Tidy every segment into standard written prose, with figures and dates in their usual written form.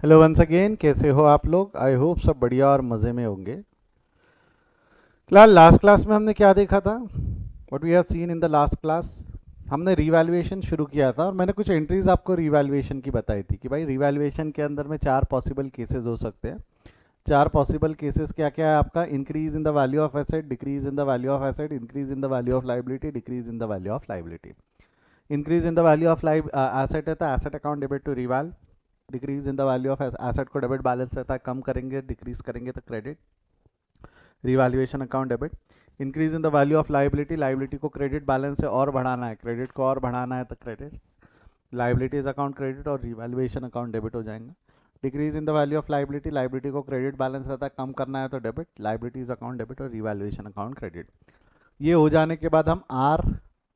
Hello once again, कैसे हो आप लोग? आई होप सब बढ़िया और मज़े में होंगे। फिलहाल लास्ट क्लास में हमने क्या देखा था? What we have seen in the last class, हमने रीवैल्यूएशन शुरू किया था और मैंने कुछ एंट्रीज आपको रीवैल्यूएशन की बताई थी कि भाई रीवैल्यूएशन के अंदर में चार पॉसिबल केसेस हो सकते हैं। चार पॉसिबल केसेस क्या क्या है आपका? Increase in the value of asset, decrease in the value of asset, increase in the value of liability, decrease in the value of liability. Increase in the value of asset है तो asset account debit to reval. Decrease in the value of asset को debit balance रहता है, कम करेंगे decrease करेंगे तो credit, revaluation account debit. Increase in the value of liability, liability को क्रेडिट बैलेंस से और बढ़ाना है, क्रेडिट को और बढ़ाना है तो क्रेडिट, लाइबिलिटीज अकाउंट क्रेडिट और रिवैल्यूएशन अकाउंट डेबिट हो जाएंगे। Decrease in the value of liability, liability को क्रेडिट बैलेंस रहता है, कम करना है तो डेबिट, लाइबिलिटीज अकाउंट डेबिट और रिवैल्यूएशन अकाउंट क्रेडिट। ये हो जाने के बाद हम आर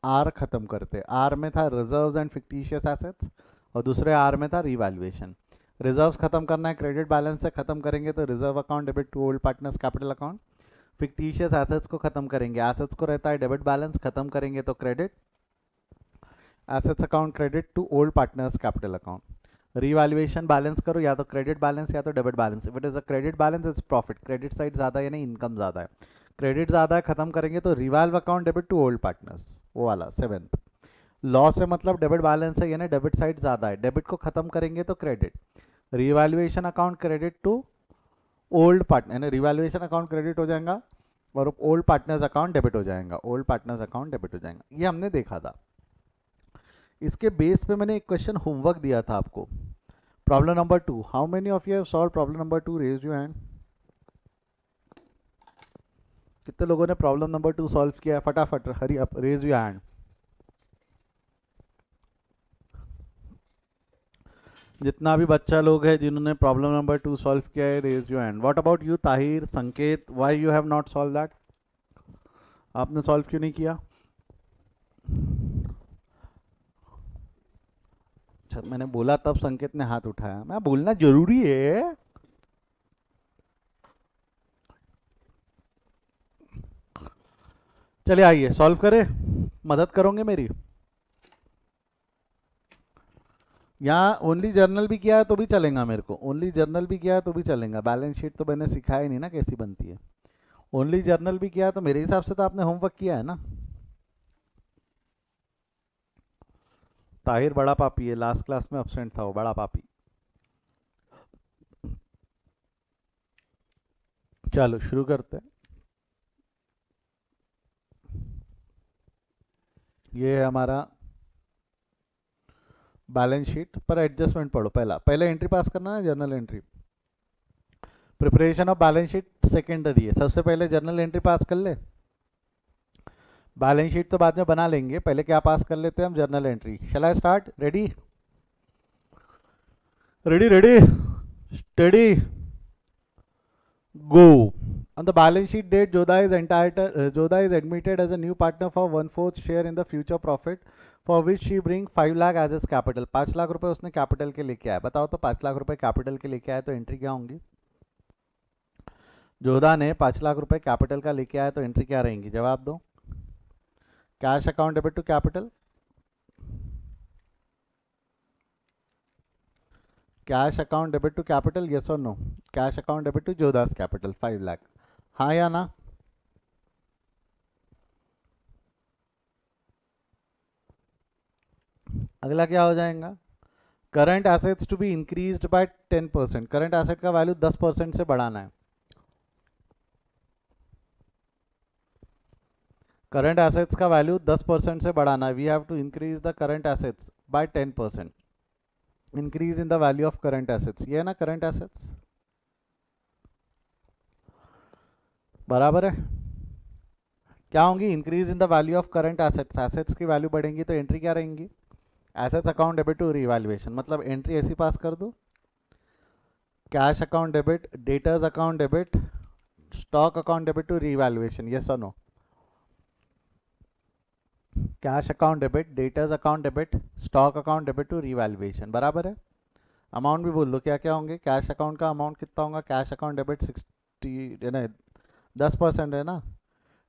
आर खत्म करते। आर में था रिजर्व्स एंड फिक्टिशियस एसेट्स और दूसरे आर में था रिवैल्यूएशन। रिजर्व्स खत्म करना है, क्रेडिट बैलेंस से खत्म करेंगे तो reserve account debit to old partners capital account. Fictitious assets को खत्म करेंगे, एसेट्स को रहता है डेबिट बैलेंस, खत्म करेंगे तो credit, assets account credit to old partners capital account. Revaluation balance करो, या तो क्रेडिट बैलेंस या तो debit balance. If it is a credit balance is profit, credit side ज्यादा है यानी इनकम ज्यादा है। क्रेडिट ज्यादा है, खत्म करेंगे तो revalue account debit to old partners, वो वाला सेवेंथ। लॉस है मतलब डेबिट बैलेंस है यानी डेबिट साइड ज्यादा है, डेबिट को खत्म करेंगे तो credit, revaluation account credit to old partner यानी रिवैल्यूएशन अकाउंट क्रेडिट हो जाएगा और ओल्ड पार्टनर्स अकाउंट डेबिट हो जाएगा, ओल्ड पार्टनर्स अकाउंट डेबिट हो जाएगा। ये हमने देखा था। इसके बेस पे मैंने एक क्वेश्चन होमवर्क दिया था आपको। Problem number 2, how many of you have solve problem number 2? Raise your hand. कितने लोगों ने प्रॉब्लम नंबर 2 सॉल्व किया है? फटाफट hurry up, raise your hand. जितना भी बच्चा लोग है जिन्होंने प्रॉब्लम नंबर 2 सॉल्व किया है, raise your hand. What about you Tahir, Sanket, why you have not solve that? आपने सॉल्व क्यों नहीं किया? अच्छा, मैंने बोला तब संकेत ने हाथ उठाया, मैं बोलना जरूरी है। चलिए आइए सॉल्व करें, मदद करोगे मेरी? यहाँ ओनली जर्नल भी किया है तो भी चलेगा मेरे को, ओनली जर्नल भी किया है तो भी चलेगा। बैलेंस शीट तो मैंने सिखाया ही नहीं ना कैसी बनती है। ओनली जर्नल भी किया है तो मेरे हिसाब से तो आपने होमवर्क किया है ना। ताहिर बड़ा पापी है, लास्ट क्लास में अब्सेंट था वो बड़ा पापी। चलो शुरू करते हैं। ये है हमारा बैलेंस शीट पर एडजस्टमेंट पढ़ो। पहला पहले एंट्री पास करना है, journal entry. Preparation of balance sheet secondary है, सबसे पहले जर्नल एंट्री पास कर ले। बैलेंस शीट तो बाद में बना लेंगे, पहले क्या पास कर लेते हैं हम? Journal entry. Shall I start? Ready ready ready study go. On the balance sheet date, Jodha is admitted as a new partner for 1/4 share in the future profit, for which she bring 5 lakh as his capital. 5 lakh रुपए उसने capital के लेके आया। बताओ तो 5 लाख रुपए capital के लेके आया तो एंट्री क्या होंगी? जोधा ने 5 लाख रुपए कैपिटल का लेके आया तो एंट्री क्या रहेंगी? जवाब दो। Cash account debit to capital, cash account debit to capital, yes और no? Cash account debit to Jodha's capital 5 lakh, हाँ या ना? अगला क्या हो जाएगा? Current assets to be increased by 10%। Current asset का वैल्यू 10% से बढ़ाना है। करंट एसेट्स का वैल्यू 10% से बढ़ाना है। We have to increase the current assets by 10%। Increase in the value of current assets, ये है ना करंट एसेट्स, बराबर है। क्या होंगी? Increase in the value of current assets, assets की वैल्यू बढ़ेंगी तो एंट्री क्या रहेंगी? Assets account debit to revaluation. मतलब एंट्री ऐसी पास कर दो, cash account debit, debtors account debit, stock account debit to revaluation, yes और no? Cash account debit, debtors account debit, stock account debit to revaluation, बराबर है। Amount भी बोल दो क्या क्या होंगे। कैश अकाउंट का अमाउंट कितना होगा? कैश अकाउंट डेबिट 60 ना 10% है ना,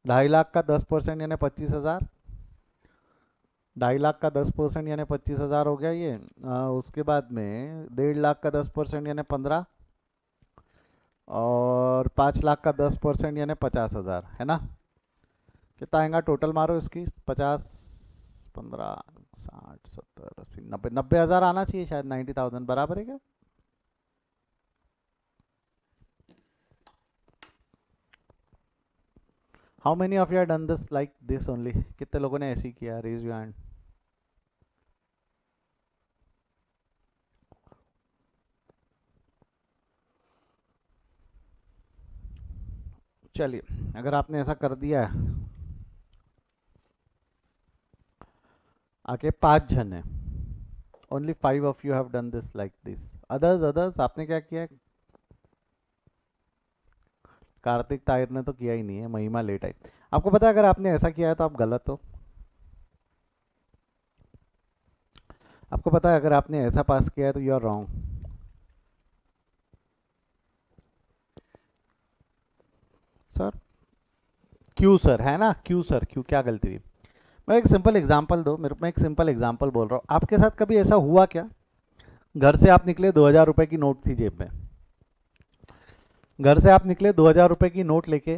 2.5 लाख का 10% यानी 25,000। 2.5 लाख का 10% यानी 25,000 हो गया ये। उसके बाद में 1.5 लाख का 10% यानी 15, और 5 लाख का 10% यानी 50,000, है ना। कितना आएगा टोटल, मारो इसकी 50, 15, 60, 70, 80, 90, 90,000 आना चाहिए शायद। 90,000 बराबर है क्या? How many of you done this like this only? कितने लोगों ने ऐसे ही किया? Raise your hand. चलिए, अगर आपने ऐसा कर दिया है, आके 5 जन है, only 5 of you have done this like this. Others आपने क्या किया है? कार्तिक ताहिर ने तो किया ही नहीं है, महिमा लेट आई। आपको पता है अगर आपने ऐसा किया है तो आप गलत हो। आपको पता है अगर आपने ऐसा पास किया है तो यू आर रॉन्ग। सर क्यों सर, है ना, क्यों सर, क्यों, क्या गलती हुई? मैं एक सिंपल एग्जांपल दो मेरे को, मैं एक सिंपल एग्जांपल बोल रहा हूँ। आपके साथ कभी ऐसा हुआ क्या? घर से आप निकले, 2,000 रुपए की नोट थी जेब में। घर से आप निकले, 2,000 रुपए की नोट लेके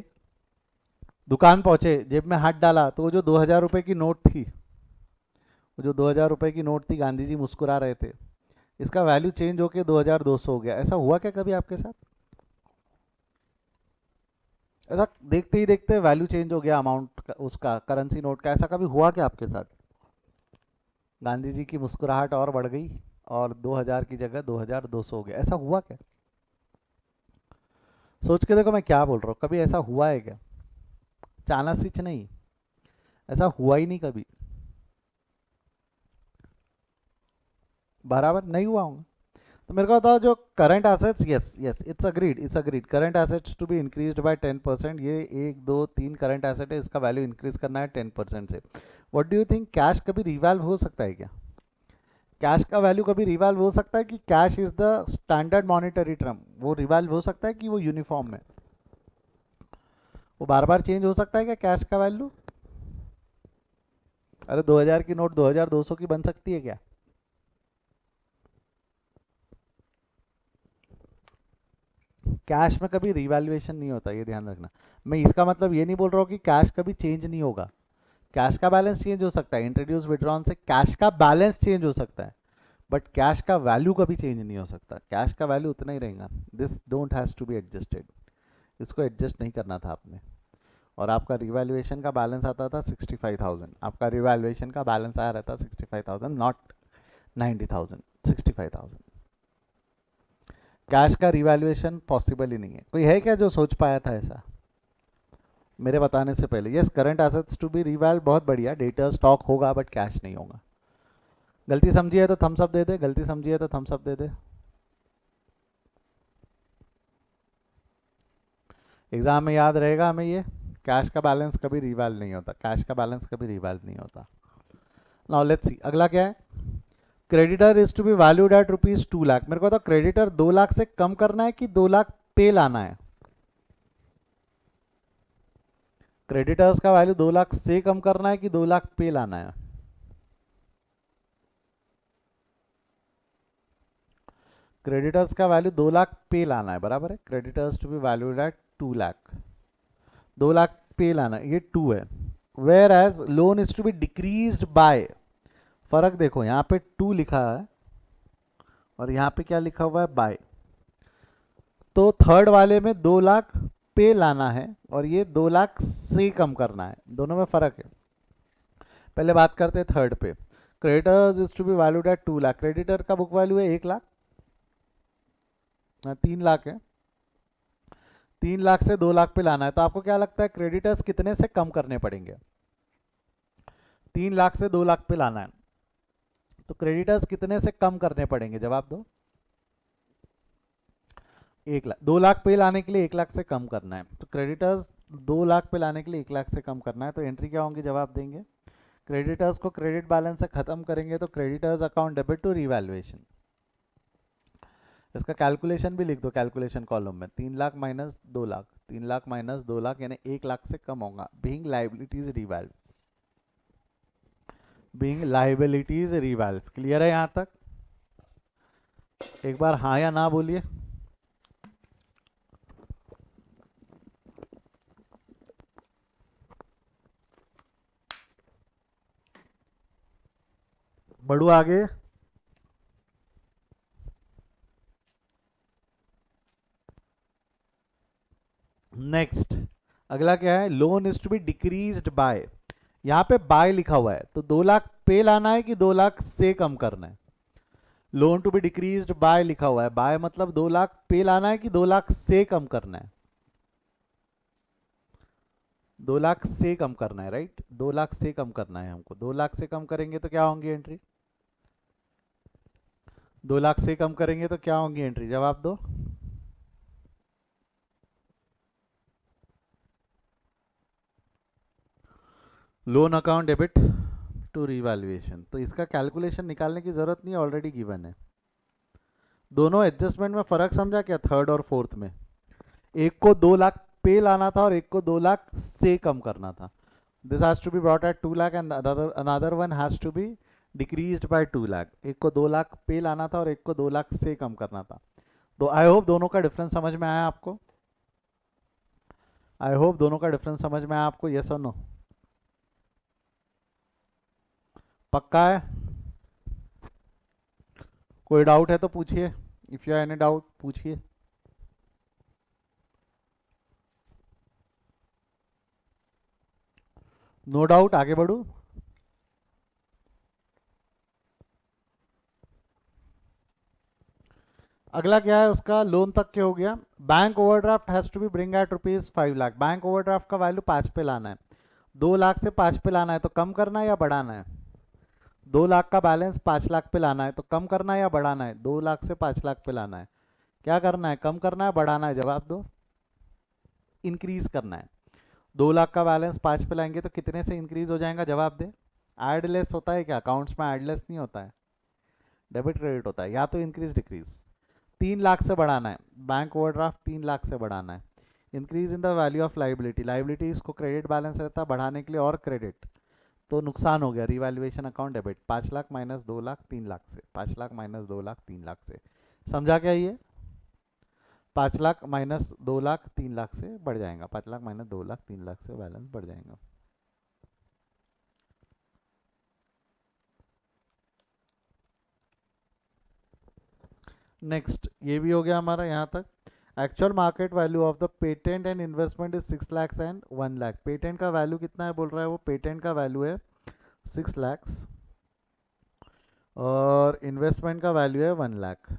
दुकान पहुंचे, जेब में हाथ डाला तो वो जो 2,000 रुपए की नोट थी, वो जो 2,000 रुपए की नोट थी, गांधी जी मुस्कुरा रहे थे, इसका वैल्यू चेंज होके 2,200 हो गया। ऐसा हुआ क्या कभी आपके साथ? ऐसा देखते ही देखते वैल्यू चेंज हो गया अमाउंट का, उसका करेंसी नोट का, ऐसा कभी हुआ क्या आपके साथ? गांधी जी की मुस्कुराहट और बढ़ गई और 2,000 की जगह 2,200 हो गया, ऐसा हुआ क्या? सोच के देखो मैं क्या बोल रहा हूँ, कभी ऐसा हुआ है क्या? चाणक्य नहीं, ऐसा हुआ ही नहीं कभी, बराबर नहीं हुआ होगा। तो मेरे को बताओ, जो current assets, yes yes, it's agreed current assets to be increased by 10%, ये 1 2 3 करंट एसेट है, इसका वैल्यू इंक्रीज करना है 10% से। What do you think, cash कभी रिवैल्व हो सकता है क्या? कैश का वैल्यू कभी रिवैल्व हो सकता है कि cash is the standard monetary term, वो रिवैल्व हो सकता है कि वो यूनिफॉर्म में, वो बार बार चेंज हो सकता है क्या कैश का वैल्यू? अरे 2,000 की नोट 2,200 की बन सकती है क्या? कैश में कभी रिवैल्यूएशन नहीं होता, ये ध्यान रखना। मैं इसका मतलब ये नहीं बोल रहा हूँ कि कैश कभी चेंज नहीं होगा। कैश का बैलेंस चेंज हो सकता है, इंट्रोड्यूस विड्रॉन से कैश का बैलेंस चेंज हो सकता है, बट कैश का वैल्यू कभी चेंज नहीं हो सकता। कैश का वैल्यू उतना ही रहेगा। This don't has to be adjusted, इसको एडजस्ट नहीं करना था आपने। और आपका रिवैल्यूएशन का बैलेंस आता था 65,000, आपका रिवैल्यूएशन का बैलेंस आया रहता 65,000, नॉट 90,000, 65,000। कैश का रिवैल्यूएशन पॉसिबल ही नहीं है। कोई है क्या जो सोच पाया था ऐसा मेरे बताने से पहले? Yes, current assets to be revalue, बहुत बढ़िया, डेटा स्टॉक होगा बट कैश नहीं होगा। गलती समझी है तो थम्स अप दे दे, गलती समझी है तो थम्स अप दे दे। एग्जाम में याद रहेगा हमें ये, कैश का बैलेंस कभी रिवैल्व नहीं होता, कैश का बैलेंस कभी रिवैल्व नहीं होता। नाउ लेट्स सी अगला क्या है। Creditor is to be valued at ₹2 lakh. मेरे को तो क्रेडिटर 2 लाख से कम करना है कि 2 लाख पे लाना है? क्रेडिटर्स का वैल्यू 2 लाख से कम करना है कि 2 लाख पे लाना है? क्रेडिटर्स का वैल्यू 2 लाख पे लाना है, बराबर है। Creditors to be valued at 2 lakh, 2 lakh पे लाना है, ये 2 है। Whereas loan is to be decreased by, फर्क देखो, यहाँ पे 2 लिखा है और यहाँ पे क्या लिखा हुआ है, बाय। तो थर्ड वाले में 2 लाख पे लाना है और ये 2 लाख से कम करना है, दोनों में फर्क है। पहले बात करते हैं थर्ड पे। Creditors is to be valued at 2 lakh, creditor का बुक वैल्यू है 1 लाख, 3 लाख है। 3 लाख से 2 लाख पे लाना है, तो आपको क्या लगता है क्रेडिटर्स कितने से कम करने पड़ेंगे? 3 लाख से 2 लाख पे लाना है, तो क्रेडिटर्स कितने से कम करने पड़ेंगे, जवाब दो। 1 लाख, 2 लाख पे लाने के लिए 1 लाख से कम करना है, तो क्रेडिटर्स 2 लाख पे लाने के लिए 1 लाख से कम करना है, तो एंट्री क्या होंगी, जवाब देंगे। क्रेडिटर्स को क्रेडिट बैलेंस से खत्म करेंगे तो creditors account debit to revaluation. इसका कैलकुलेशन भी लिख दो, कैलकुलेशन कॉलम में 3 लाख माइनस 2 लाख, 3 लाख माइनस 2 लाख यानी 1 लाख से कम होगा, being liabilities revalue. Being liabilities revalue. Clear है यहाँ तक? एक बार हाँ या ना बोलिए। बढ़ू आगे। नेक्स्ट अगला क्या है? Loan is to be decreased by. यहाँ पे बाय लिखा हुआ है तो 2 लाख पे लाना है कि 2 लाख से कम करना है? Loan to be decreased by लिखा हुआ है, बाय मतलब 2 लाख पे लाना है कि 2 लाख से कम करना है? 2 लाख से कम करना है, राइट? 2 लाख से कम करना है हमको। 2 लाख से कम करेंगे तो क्या होंगी एंट्री? 2 लाख से कम करेंगे तो क्या होंगी एंट्री? जवाब दो। Loan account debit to revaluation, तो इसका कैलकुलेशन निकालने की जरूरत नहीं, ऑलरेडी गिवन है। दोनों एडजस्टमेंट में फर्क समझा क्या थर्ड और फोर्थ में? एक को 2 लाख पे लाना था और एक को 2 लाख से कम करना था। This has to be brought at 2 lakh and another one has to be decreased by 2 lakh. एक को 2 लाख पे लाना था और एक को 2 लाख से कम करना था। तो आई होप दोनों का डिफरेंस समझ में आया आपको। आई होप दोनों का डिफरेंस समझ में आया आपको। यस और नो? पक्का है? कोई डाउट है तो पूछिए। If you have any doubt पूछिए। नो डाउट, आगे बढ़ू। अगला क्या है उसका? लोन तक क्या हो गया? Bank overdraft has to be bring at ₹5 lakh. Bank overdraft का वैल्यू 5 पे लाना है। 2 लाख से 5 पे लाना है तो कम करना है या बढ़ाना है? 2 लाख का बैलेंस 5 लाख पे लाना है तो कम करना है या बढ़ाना है? 2 लाख से 5 लाख पे लाना है, क्या करना है? कम करना है बढ़ाना है? जवाब दो। इंक्रीज करना है। 2 लाख का बैलेंस 5 पे लाएंगे तो कितने से इंक्रीज हो जाएगा? जवाब दे। एडलेस होता है क्या? अकाउंट्स में एडलेस नहीं होता है, डेबिट क्रेडिट होता है। या तो इंक्रीज डिक्रीज। 3 लाख से बढ़ाना है, बैंक ओवरड्राफ्ट 3 लाख से बढ़ाना है। Increase in the value of liability, liabilities को क्रेडिट बैलेंस रहता है, बढ़ाने के लिए और क्रेडिट, तो नुकसान हो गया। Revaluation account debit. 5 lakh minus 2 lakh 3 lakh से, 5 लाख माइनस 2 लाख 3 लाख से। समझा क्या ये? 5 लाख माइनस 2 लाख 3 लाख से बढ़ जाएगा। 5 लाख माइनस 2 लाख 3 लाख से बैलेंस बढ़ जाएगा। नेक्स्ट ये भी हो गया हमारा यहाँ तक। Actual market value of the patent and investment is 6 lakh and 1 lakh. Patent का वैल्यू कितना है बोल रहा है वो? पेटेंट का वैल्यू है 6 लाख और इन्वेस्टमेंट का वैल्यू है 1 लाख।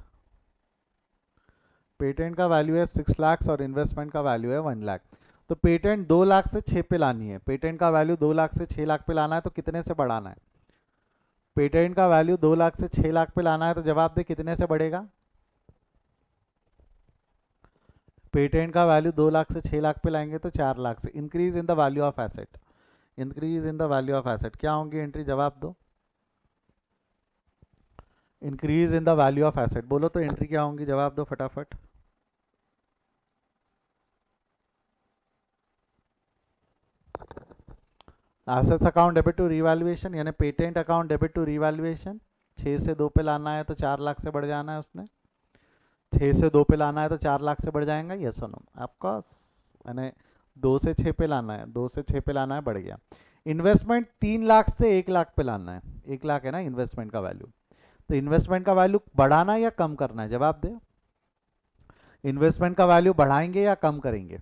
पेटेंट का वैल्यू है 6 लाख और इन्वेस्टमेंट का वैल्यू है 1 लाख। तो पेटेंट 2 लाख से 6 पे लानी है। पेटेंट का वैल्यू 2 लाख से 6 लाख पे लाना है तो कितने से बढ़ाना है? पेटेंट का वैल्यू 2 लाख से 6 लाख पे लाना है तो जवाब दे कितने से बढ़ेगा? पेटेंट का वैल्यू 2 लाख से 6 लाख पे लाएंगे तो 4 लाख से। Increase in the value of asset, increase in the value of asset क्या होंगी एंट्री? जवाब दो। Increase in the value of asset बोलो तो एंट्री क्या होंगी? जवाब दो फटाफट। Assets account debit to revaluation, यानी patent account debit to revaluation. 6 से 2 पे लाना है तो 4 लाख से बढ़ जाना है उसने। 6 से 2 पे लाना है तो 4 लाख से बढ़ जाएगा। ये सुनो आपका, यानी 2 से 6 पे लाना है, 2 से 6 पे लाना है, बढ़ गया। इन्वेस्टमेंट 3 लाख से 1 लाख पे लाना है। 1 लाख है ना इन्वेस्टमेंट का वैल्यू, तो इन्वेस्टमेंट का वैल्यू बढ़ाना है या कम करना है? जवाब दे। इन्वेस्टमेंट का वैल्यू बढ़ाएंगे या कम करेंगे?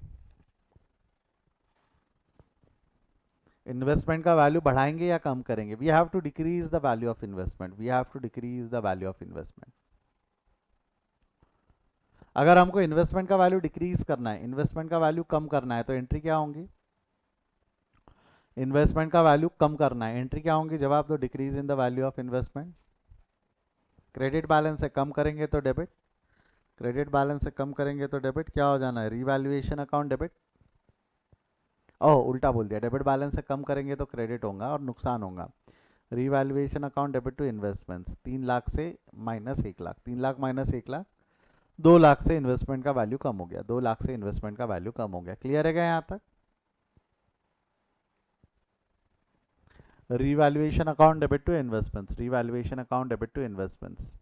इन्वेस्टमेंट का वैल्यू बढ़ाएंगे या कम करेंगे? We have to decrease the value of investment, we have to decrease the value of investment. अगर हमको इन्वेस्टमेंट का वैल्यू डिक्रीज करना है, इन्वेस्टमेंट का वैल्यू कम करना है तो एंट्री क्या होंगी? इन्वेस्टमेंट का वैल्यू कम करना है, एंट्री क्या होंगी? जवाब दो। Decrease in the value of investment. Credit balance से कम करेंगे तो डेबिट, क्रेडिट बैलेंस से कम करेंगे तो डेबिट। क्या हो जाना है? Revaluation account debit. ओह उल्टा बोल दिया, डेबिट बैलेंस से कम करेंगे तो क्रेडिट होगा और नुकसान होगा। Revaluation account debit to investments. 3 lakh से माइनस 1 लाख, 3 लाख माइनस 1 लाख, 2 लाख से इन्वेस्टमेंट का वैल्यू कम हो गया, 2 लाख से इन्वेस्टमेंट का वैल्यू कम हो गया। क्लियर है क्या यहाँ तक? Revaluation account debit to investments, revaluation account debit to investments.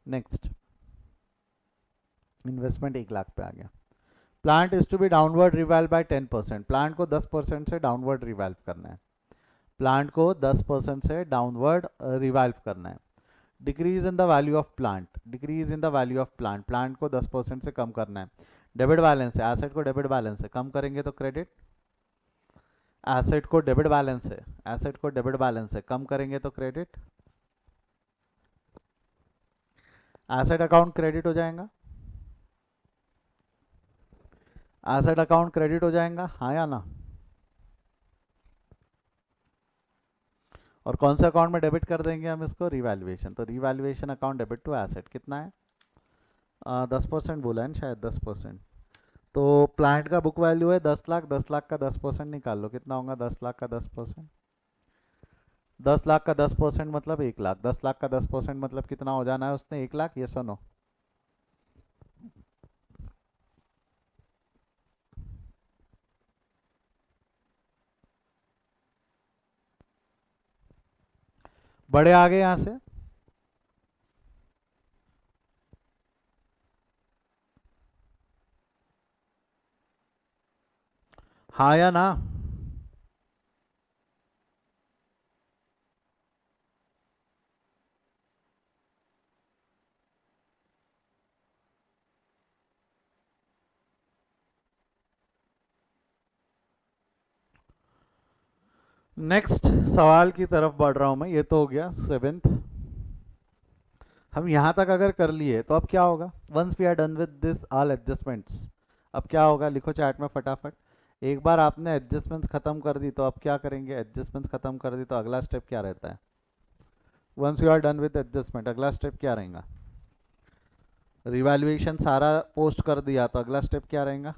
Next, investment 1 lakh पे आ गया। Plant is to be downward revalue by 10%, plant को 10% से डाउनवर्ड रिवैल्व करना है, प्लांट को 10% से डाउनवर्ड रिवैल्व करना है। Decrease in the value of plant, decrease in the value of plant, plant को 10% से कम करना है। डेबिट बैलेंस है, एसेट को डेबिट बैलेंस से कम करेंगे तो क्रेडिट, एसेट को डेबिट बैलेंस है, एसेट को डेबिट बैलेंस से कम करेंगे तो क्रेडिट, एसेट अकाउंट क्रेडिट हो जाएगा, एसेट अकाउंट क्रेडिट हो जाएगा, हाँ या ना। और कौन से अकाउंट में डेबिट कर देंगे हम इसको, रिवैल्यूएशन, तो revaluation account debit to asset कितना है, 10% बोला है ना शायद, 10%। तो प्लांट का बुक वैल्यू है 10 लाख, 10 लाख का 10% निकाल लो, कितना होगा 10 लाख का 10%, 10 लाख का 10% मतलब 1 लाख, 10 लाख का 10% मतलब कितना हो जाना है उसने, 1 लाख, ये सुनो। बड़े आगे यहां से, हाँ या ना। नेक्स्ट सवाल की तरफ बढ़ रहा हूं मैं, ये तो हो गया 7th। हम यहां तक अगर कर लिए तो अब क्या होगा, once we are done with this all adjustments, अब क्या होगा लिखो चैट में फटाफट। एक बार आपने एडजस्टमेंट्स खत्म कर दी तो अब क्या करेंगे, एडजस्टमेंट्स खत्म कर दी तो अगला स्टेप क्या रहता है, once you are done with adjustment अगला स्टेप क्या रहेगा, रिवैल्यूएशन सारा पोस्ट कर दिया तो अगला स्टेप क्या रहेगा,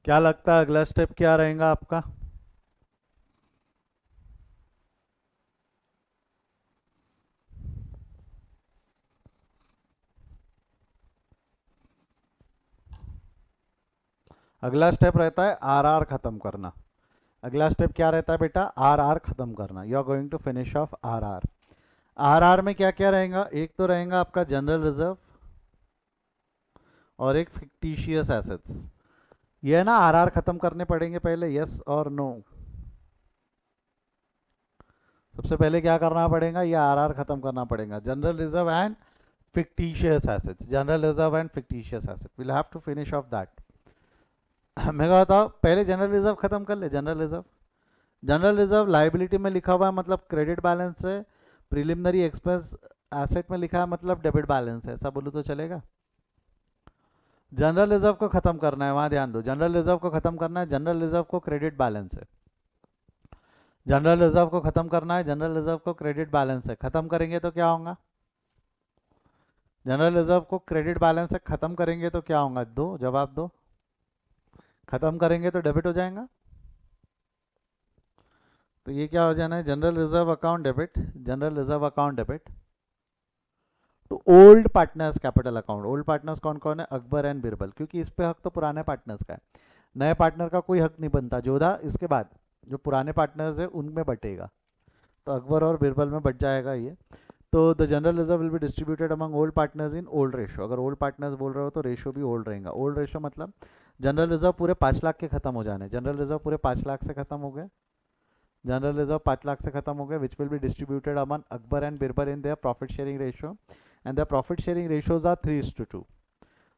क्या लगता है अगला स्टेप क्या रहेगा आपका। अगला स्टेप रहता है आरआर खत्म करना, अगला स्टेप क्या रहता है बेटा, आरआर खत्म करना, you are going to finish off RR. RR में क्या क्या रहेगा, एक तो रहेगा आपका जनरल रिजर्व और एक फिक्टिशियस एसेट्स, ये है ना आरआर खत्म करने पड़ेंगे पहले, यस और नो। सबसे पहले क्या करना पड़ेगा, ये आरआर खत्म करना पड़ेगा, general reserve and fictitious assets, general reserve and fictitious assets, we'll have to finish off that। मैं कहता हूँ पहले जनरल रिजर्व खत्म कर ले, general reserve, general reserve liability में लिखा हुआ है मतलब क्रेडिट बैलेंस है, प्रिलिमिनरी एक्सपेंस एसेट में लिखा है मतलब डेबिट बैलेंस है, ऐसा बोलूँ तो चलेगा। जनरल रिजर्व को खत्म करना है, वहां ध्यान दो, जनरल रिजर्व को खत्म करना है, जनरल रिजर्व को क्रेडिट बैलेंस है, जनरल रिजर्व को खत्म करना है, जनरल रिजर्व को क्रेडिट बैलेंस है, खत्म करेंगे तो क्या होगा, जनरल रिजर्व को क्रेडिट बैलेंस से खत्म करेंगे तो क्या होगा, दो जवाब दो, खत्म करेंगे तो डेबिट हो जाएगा, तो ये क्या हो जाना है, general reserve account debit, general reserve account debit to old partners capital account. Old partners कौन कौन है, अकबर एंड बिरबल, क्योंकि इस पे हक तो पुराने पार्टनर्स का है, नए पार्टनर का कोई हक नहीं बनता, जोधा इसके बाद जो पुराने पार्टनर्स है उनमें बटेगा, तो अकबर और बिरबल में बट जाएगा ये। तो the general reserve will be distributed among old partners in old ratio, अगर ओल्ड पार्टनर्स बोल रहे हो तो रेशो भी ओल्ड रहेगा, ओल्ड रेशो मतलब जनरल रिजर्व पूरे 5 लाख के खत्म हो जाने, जनरल रिजर्व पूरे 5 लाख से खत्म हो गए, जनरल रिजर्व 5 लाख से खत्म हो गए, which will be distributed among Akbar and Birbal in their profit sharing ratio, and the profit sharing ratios are 3:2,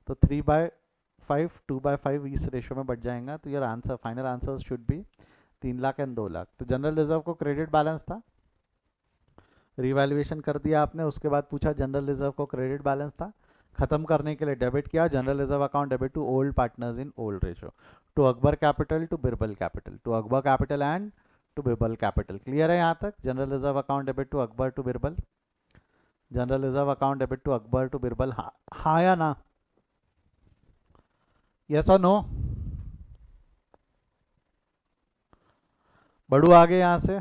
तो 3/5 2/5 इस रेशो में बढ़ जाएगा, तो your answer final answer should be 3 lakh and 2 lakh. तो जनरल रिजर्व को क्रेडिट बैलेंस था, रिवैल्यूएशन कर दिया आपने, उसके बाद पूछा जनरल रिजर्व को क्रेडिट बैलेंस था, खत्म करने के लिए डेबिट किया, general reserve account debit to old partners in old ratio, to Akbar capital to Birbal capital, to Akbar capital and to Birbal capital. Clear है यहाँ तक? General reserve account debit to Akbar to Birbal, general reserve account debit to Akbar to Birbal. हाँ या ना? Yes और no? बढ़ू आगे यहाँ से।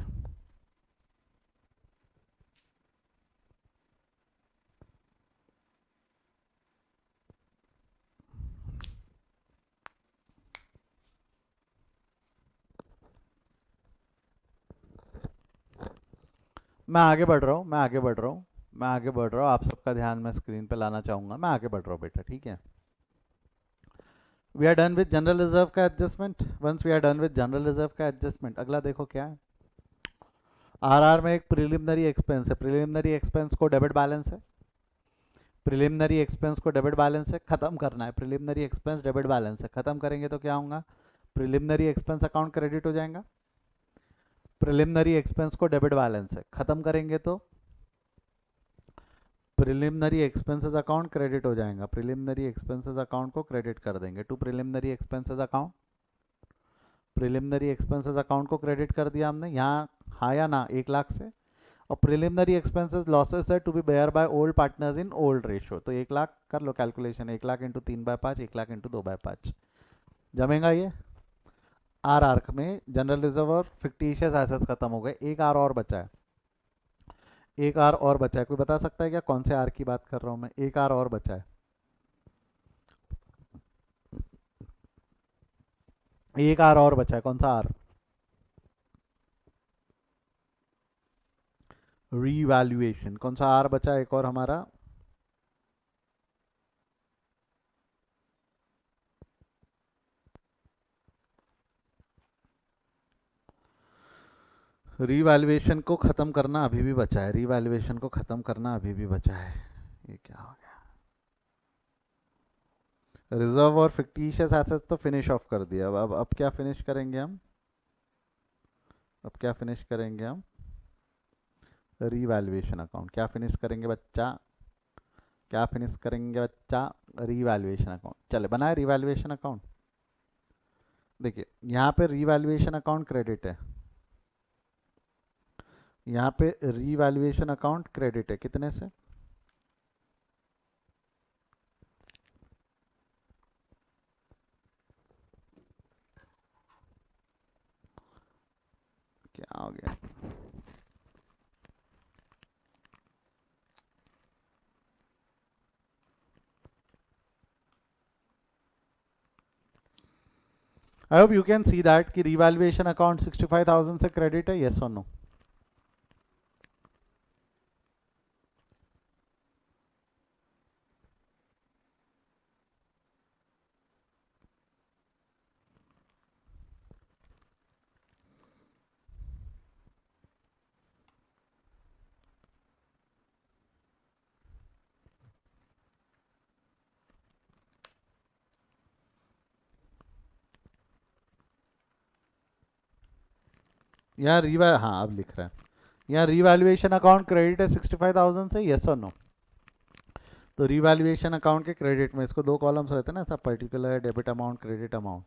मैं आगे बढ़ रहा हूँ, मैं आगे बढ़ रहा हूँ, मैं आगे बढ़ रहा हूँ, आप सबका ध्यान मैं स्क्रीन पे लाना चाहूँगा। मैं आगे बढ़ रहा हूँ बेटा, ठीक है। We are done with general reserve का adjustment. Once we are done with general reserve का एडजस्टमेंट, अगला देखो क्या है। आरआर में एक प्रिलिमिनरी एक्सपेंस है, प्रिलिमिनरी एक्सपेंस को डेबिट बैलेंस है, प्रिलिमिनरी एक्सपेंस को डेबिट बैलेंस से खत्म करना है। प्रिलिमिनरी एक्सपेंस डेबिट बैलेंस से खत्म करेंगे तो क्या होगा? प्रिलिमिनरी एक्सपेंस अकाउंट क्रेडिट हो जाएगा। प्रिलिमिनरी एक्सपेंस को डेबिट बैलेंस से खत्म करेंगे तो प्रिलिमिनरी एक्सपेंसेस अकाउंट क्रेडिट हो जाएगा। प्रिलिमिनरी एक्सपेंसेस अकाउंट को क्रेडिट कर देंगे to preliminary expenses account. Preliminary expenses account को क्रेडिट कर दिया हमने यहाँ, हाँ या ना? 1 लाख से। और प्रिलिमिनरी एक्सपेंसेस लॉसेस है to be bear by old partners in old ratio, तो 1 लाख कर लो calculation, 1 lakh into 3/5, 1 lakh into 2/5 जमेगा ये। आर आर में जनरल रिजर्व और फिक्टिशियस एसेट्स खत्म हो गए, एक आर और बचा है, एक आर और बचा है। कोई बता सकता है क्या कौन से आर की बात कर रहा हूँ मैं? एक आर और बचा है, एक आर और बचा है, कौन सा आर? रीवैल्यूएशन। कौन सा आर बचा एक और हमारा? रीवैल्यूएशन को खत्म करना अभी भी बचा है, रीवैल्यूएशन को खत्म करना अभी भी बचा है। ये क्या हो गया? रिजर्व और फिक्टिशियस एसेट्स तो फिनिश ऑफ कर दिया। अब क्या फिनिश करेंगे हम? अब क्या फिनिश करेंगे हम? Revaluation account. क्या फिनिश करेंगे बच्चा? क्या फिनिश करेंगे बच्चा? Revaluation account. चले बनाए रीवैल्यूएशन अकाउंट। देखिए यहाँ पे रीवैल्यूएशन अकाउंट क्रेडिट है, यहाँ पे रीवैल्यूएशन अकाउंट क्रेडिट है, कितने से? क्या हो गया? I hope you can see that कि रीवैल्यूएशन अकाउंट 65,000 से क्रेडिट है, यस और नो? यहाँ हाँ अब लिख रहा है, यहाँ रीवैल्यूएशन अकाउंट क्रेडिट है 65,000 से, यस और नो? तो रीवैल्यूएशन अकाउंट के क्रेडिट में इसको 2 कॉलम्स रहते हैं ना, सब particular debit amount credit amount.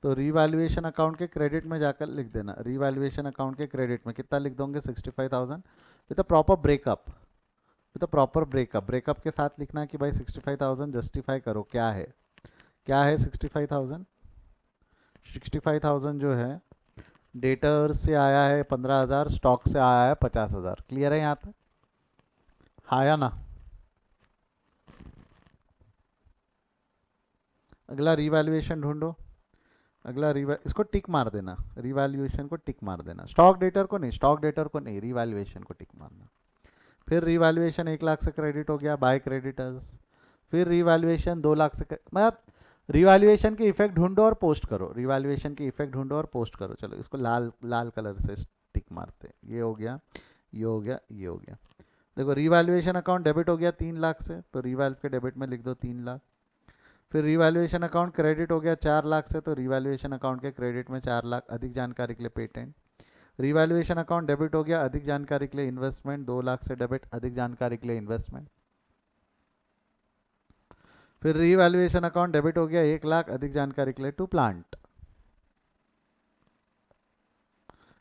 तो रीवैल्यूएशन अकाउंट के क्रेडिट में जाकर लिख देना, रीवैल्यूएशन अकाउंट के क्रेडिट में कितना लिख दोगे? 65,000 with a proper breakup, with a proper breakup. Breakup के साथ लिखना है कि भाई 65,000 जस्टिफाई करो क्या है, क्या है 65,000? 65,000 जो है डेटर्स से आया है 15,000, स्टॉक से आया है 50,000। क्लियर है यहाँ तक? हाँ या ना? अगला रीवैल्यूएशन ढूंढो, अगला इसको टिक मार देना, रीवैल्यूएशन को टिक मार देना, स्टॉक डेटर को नहीं, स्टॉक डेटर को नहीं, रीवैल्यूएशन को टिक मारना। फिर रीवैल्यूएशन 1 लाख से क्रेडिट हो गया बाय क्रेडिटर्स, फिर रीवैल्यूएशन 2 लाख से मतलब रीवैल्यूएशन के इफेक्ट ढूंढो और पोस्ट करो, रीवैल्यूएशन के इफेक्ट ढूंढो और पोस्ट करो। चलो इसको लाल लाल कलर से टिक मारते, ये हो गया, ये हो गया, ये हो गया। देखो रीवैल्यूएशन अकाउंट डेबिट हो गया 3 लाख से, तो रीवैल्यू के डेबिट में लिख दो 3 लाख। फिर रीवैल्यूएशन अकाउंट क्रेडिट हो गया 4 लाख से, तो रीवैल्यूएशन अकाउंट के क्रेडिट में 4 लाख। अधिक जानकारी के लिए पेटेंट। रीवैल्यूएशन अकाउंट डेबिट हो गया, अधिक जानकारी के लिए इन्वेस्टमेंट 2 लाख से डेबिट, अधिक जानकारी के लिए इन्वेस्टमेंट। फिर रीवैल्यूएशन अकाउंट डेबिट हो गया 1 लाख, अधिक जानकारी के लिए to plant.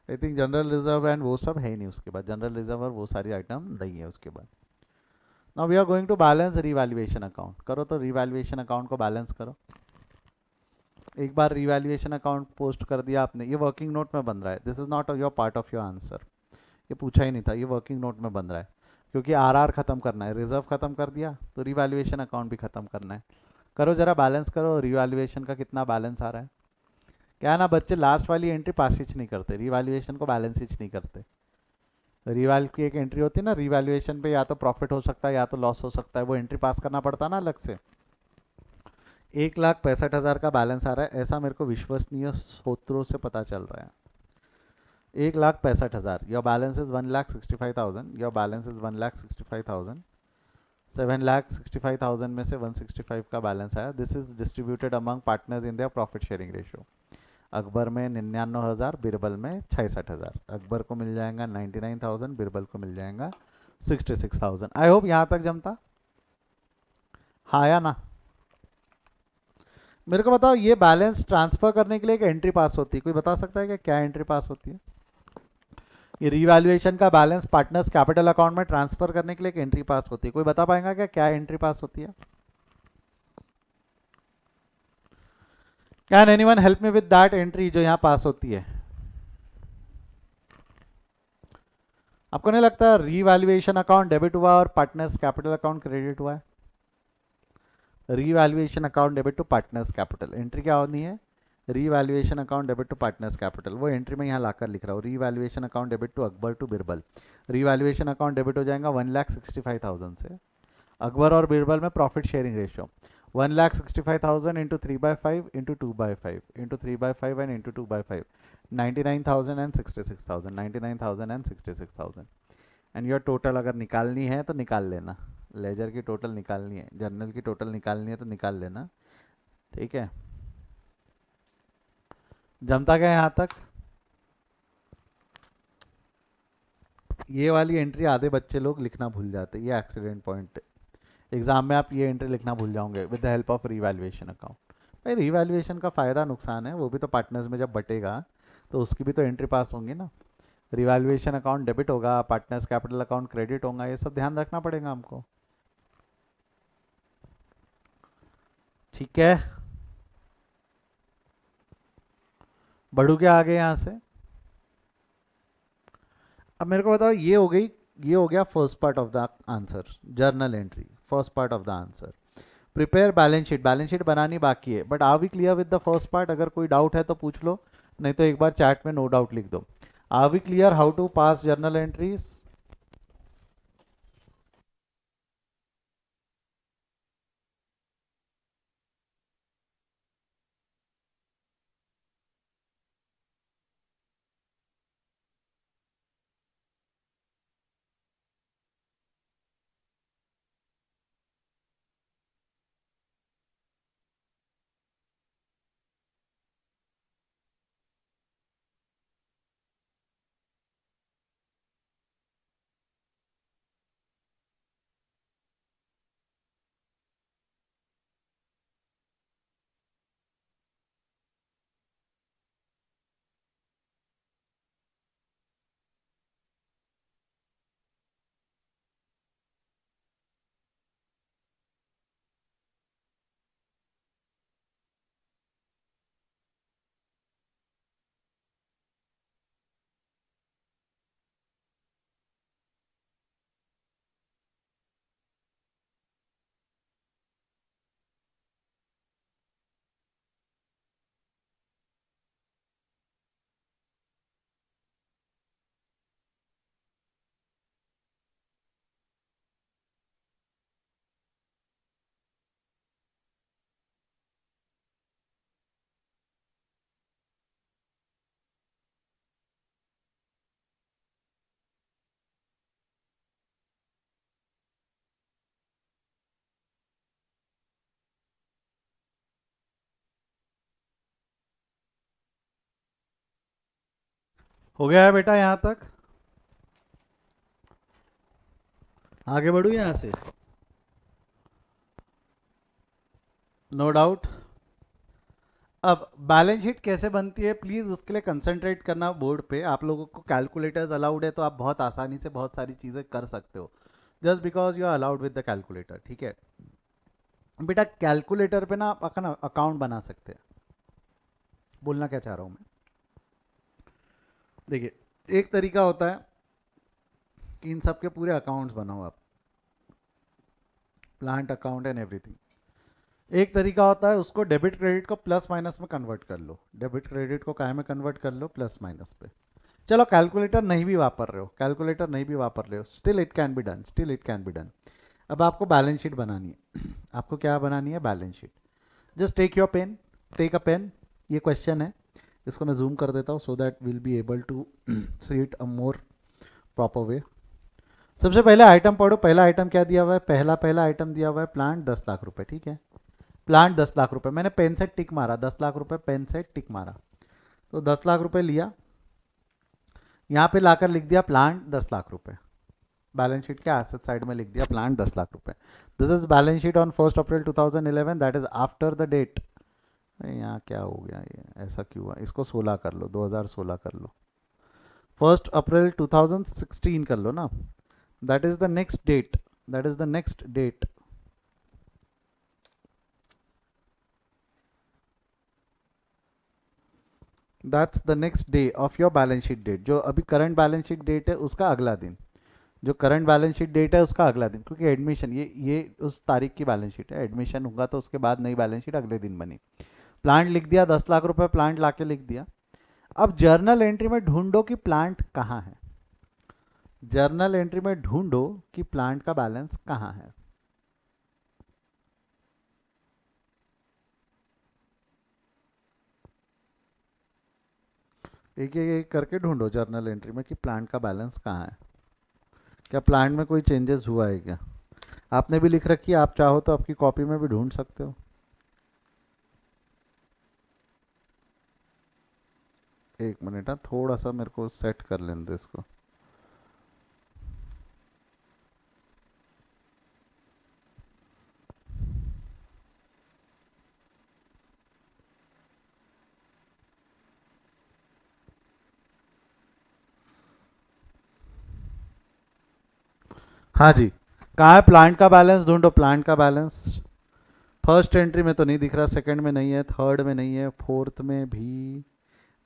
I think general reserve and वो सब है ही नहीं उसके बाद, जनरल रिजर्व और वो सारी आइटम नहीं है उसके बाद। Now we are going to balance revaluation account. करो तो रीवैल्यूएशन अकाउंट को बैलेंस करो। एक बार रीवैल्यूएशन अकाउंट पोस्ट कर दिया आपने, ये वर्किंग नोट में बन रहा है, this is not your part of your answer, ये पूछा ही नहीं था, ये वर्किंग नोट में बन रहा है, क्योंकि आरआर खत्म करना है, रिजर्व खत्म कर दिया तो रीवैल्यूएशन अकाउंट भी खत्म करना है। करो जरा बैलेंस करो, रीवैल्यूएशन का कितना बैलेंस आ रहा है। क्या है ना बच्चे, लास्ट वाली एंट्री पास ही नहीं करते, रीवैल्यूएशन को बैलेंस ही नहीं करते। रीवैल्यू की एक एंट्री होती है ना रीवैल्यूएशन पे, या तो प्रॉफिट हो सकता है या तो लॉस हो सकता है, वो एंट्री पास करना पड़ता है ना अलग से। 1,65,000 का बैलेंस आ रहा है, ऐसा मेरे को विश्वसनीय स्रोतों से पता चल रहा है। 1,65,000, your balance is 1,65,000, your balance is 1,65,000। 7,65,000 में से 165 का बैलेंस आया, this is distributed among partners in their profit sharing ratio. Akbar में 99,000, बीरबल में 66,000। अकबर को मिल जाएगा 99,000, बीरबल को मिल जाएगा 66,000। आई होप यहाँ तक जमता। हाँ या ना? मेरे को बताओ, ये बैलेंस ट्रांसफर करने के लिए एक एंट्री पास होती है, कोई बता सकता है कि क्या एंट्री पास होती है? ये रीवैल्यूएशन का बैलेंस पार्टनर्स कैपिटल अकाउंट में ट्रांसफर करने के लिए एक एंट्री पास होती है, कोई बता पाएगा क्या क्या एंट्री पास होती है? Can anyone help me with that entry जो यहाँ पास होती है? आपको नहीं लगता रीवैल्यूएशन अकाउंट डेबिट हुआ और पार्टनर्स कैपिटल अकाउंट क्रेडिट हुआ है? Revaluation account debit to partners capital, entry क्या होनी है? Revaluation account debit to partners capital, वो एंट्री में यहाँ लाकर लिख रहा हूँ, revaluation account debit to Akbar to Birbal. Revaluation account debit हो जाएगा 1,65,000 से। अकबर और बीरबल में profit sharing ratio 1,65,000 into 3/5 into 2/5 into 3/5 and into 2/5, 99,000 and 66,000, 99,000 and 66,000। And your total अगर निकालनी है तो निकाल लेना, लेजर की टोटल निकालनी है, जर्नल की टोटल निकालनी है तो निकाल लेना, ठीक है? जमता क्या यहाँ तक? ये वाली एंट्री आधे बच्चे लोग लिखना भूल जाते हैं, ये एक्सीडेंट पॉइंट। एग्जाम में आप ये एंट्री लिखना भूल जाओगे with the help of revaluation account. भाई रीवैल्यूएशन का फ़ायदा नुकसान है, वो भी तो पार्टनर्स में जब बटेगा तो उसकी भी तो एंट्री पास होंगी ना। रिवैल्यूएशन अकाउंट डेबिट होगा, पार्टनर्स कैपिटल अकाउंट क्रेडिट होगा, ये सब ध्यान रखना पड़ेगा हमको, ठीक है? बढ़ू क्या आगे यहाँ से? अब मेरे को बताओ, ये हो गई, ये हो गया first part of the answer, journal entry, first part of the answer. Prepare balance sheet, balance sheet बनानी बाकी है, but are we clear with the first part? अगर कोई डाउट है तो पूछ लो, नहीं तो एक बार चैट में नो डाउट लिख दो। Are we clear how to pass journal entries? हो गया है बेटा यहाँ तक? आगे बढ़ू यहाँ से? No doubt. अब बैलेंस शीट कैसे बनती है, प्लीज उसके लिए कंसंट्रेट करना बोर्ड पे। आप लोगों को कैलकुलेटर्स अलाउड है तो आप बहुत आसानी से बहुत सारी चीजें कर सकते हो, just because you are allowed with the calculator, ठीक है। बेटा कैलकुलेटर पे ना आप अपना अकाउंट बना सकते हैं। बोलना क्या चाह रहा हूं मैं, देखिए एक तरीका होता है कि इन सब के पूरे अकाउंट्स बनाओ आप, प्लांट अकाउंट एंड एवरीथिंग। एक तरीका होता है उसको डेबिट क्रेडिट को प्लस माइनस में कन्वर्ट कर लो, डेबिट क्रेडिट को काय में कन्वर्ट कर लो, प्लस माइनस पे। चलो कैलकुलेटर नहीं भी वापर रहे हो, कैलकुलेटर नहीं भी वापर रहे हो, still it can be done, still it can be done. अब आपको बैलेंस शीट बनानी है आपको क्या बनानी है, balance sheet. Just take your pen, take a pen. ये क्वेश्चन है, इसको मैं जूम कर देता हूँ so that will be able to see it a more proper way. सबसे पहले आइटम पढ़ो, पहला आइटम क्या दिया हुआ है, पहला पहला आइटम दिया हुआ है प्लांट 10 लाख रुपए, ठीक है। प्लांट 10 लाख रुपए, मैंने पेन से टिक मारा, 10 लाख रुपए पेन से टिक मारा, तो 10 लाख रुपए लिया, यहाँ पे लाकर लिख दिया प्लांट 10 लाख रुपए। बैलेंस शीट के एसेट साइड में लिख दिया प्लांट 10 लाख रुपए। This is balance sheet on 1 April 2011, that is after the date. यहाँ क्या हो गया, ये ऐसा क्यों हुआ, इसको 16 कर लो, 2016 कर लो, 1 अप्रैल 2016 कर लो ना, that is the next date, that is the next date. That's the next day of your balance sheet date. जो अभी करंट बैलेंस शीट डेट है उसका अगला दिन, जो करंट बैलेंस शीट डेट है उसका अगला दिन, क्योंकि एडमिशन ये उस तारीख की बैलेंस शीट है, एडमिशन होगा तो उसके बाद नई बैलेंस शीट अगले दिन बनी। प्लांट लिख दिया 10 लाख रुपए, प्लांट लाके लिख दिया। अब जर्नल एंट्री में ढूंढो कि प्लांट कहाँ है, जर्नल एंट्री में ढूंढो कि प्लांट का बैलेंस कहाँ है। एक एक करके ढूंढो जर्नल एंट्री में कि प्लांट का बैलेंस कहाँ है, क्या प्लांट में कोई चेंजेस हुआ है क्या। आपने भी लिख रखी है, आप चाहो तो आपकी कॉपी में भी ढूंढ सकते हो। एक मिनट, थोड़ा सा मेरे को सेट कर लेने दो इसको। हाँ जी, कहाँ है प्लांट का बैलेंस, ढूंढो प्लांट का बैलेंस। फर्स्ट एंट्री में तो नहीं दिख रहा, सेकंड में नहीं है, थर्ड में नहीं है, फोर्थ में भी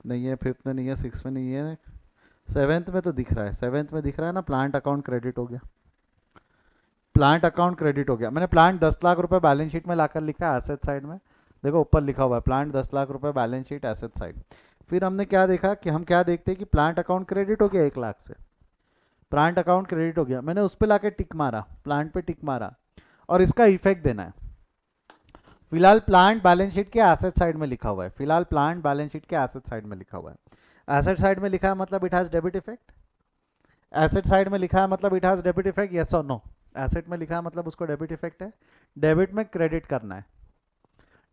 नहीं है, फिफ्थ में नहीं है, सिक्स में नहीं है, सेवेंथ में तो दिख रहा है, सेवेंथ में दिख रहा है ना, प्लांट अकाउंट क्रेडिट हो गया, प्लांट अकाउंट क्रेडिट हो गया। मैंने प्लांट 10 लाख रुपए बैलेंस शीट में लाकर लिखा है एसेट साइड में, देखो ऊपर लिखा हुआ है प्लांट 10 लाख रुपए बैलेंस शीट एसेट साइड। फिर हमने क्या देखा कि हम क्या देखते हैं कि प्लांट अकाउंट क्रेडिट हो गया 1 लाख से, प्लांट अकाउंट क्रेडिट हो गया, मैंने उस पर लाके टिक मारा, प्लांट पे टिक मारा, और इसका इफेक्ट देना है। फिलहाल प्लांट बैलेंस शीट के एसेट साइड में लिखा हुआ है, फिलहाल प्लांट बैलेंस शीट के एसेट साइड में लिखा हुआ है। एसेट साइड में लिखा है मतलब it has debit effect, asset side में लिखा है मतलब it has debit effect, yes और नो। एसेट में लिखा है मतलब उसको डेबिट इफेक्ट है, डेबिट में क्रेडिट करना है,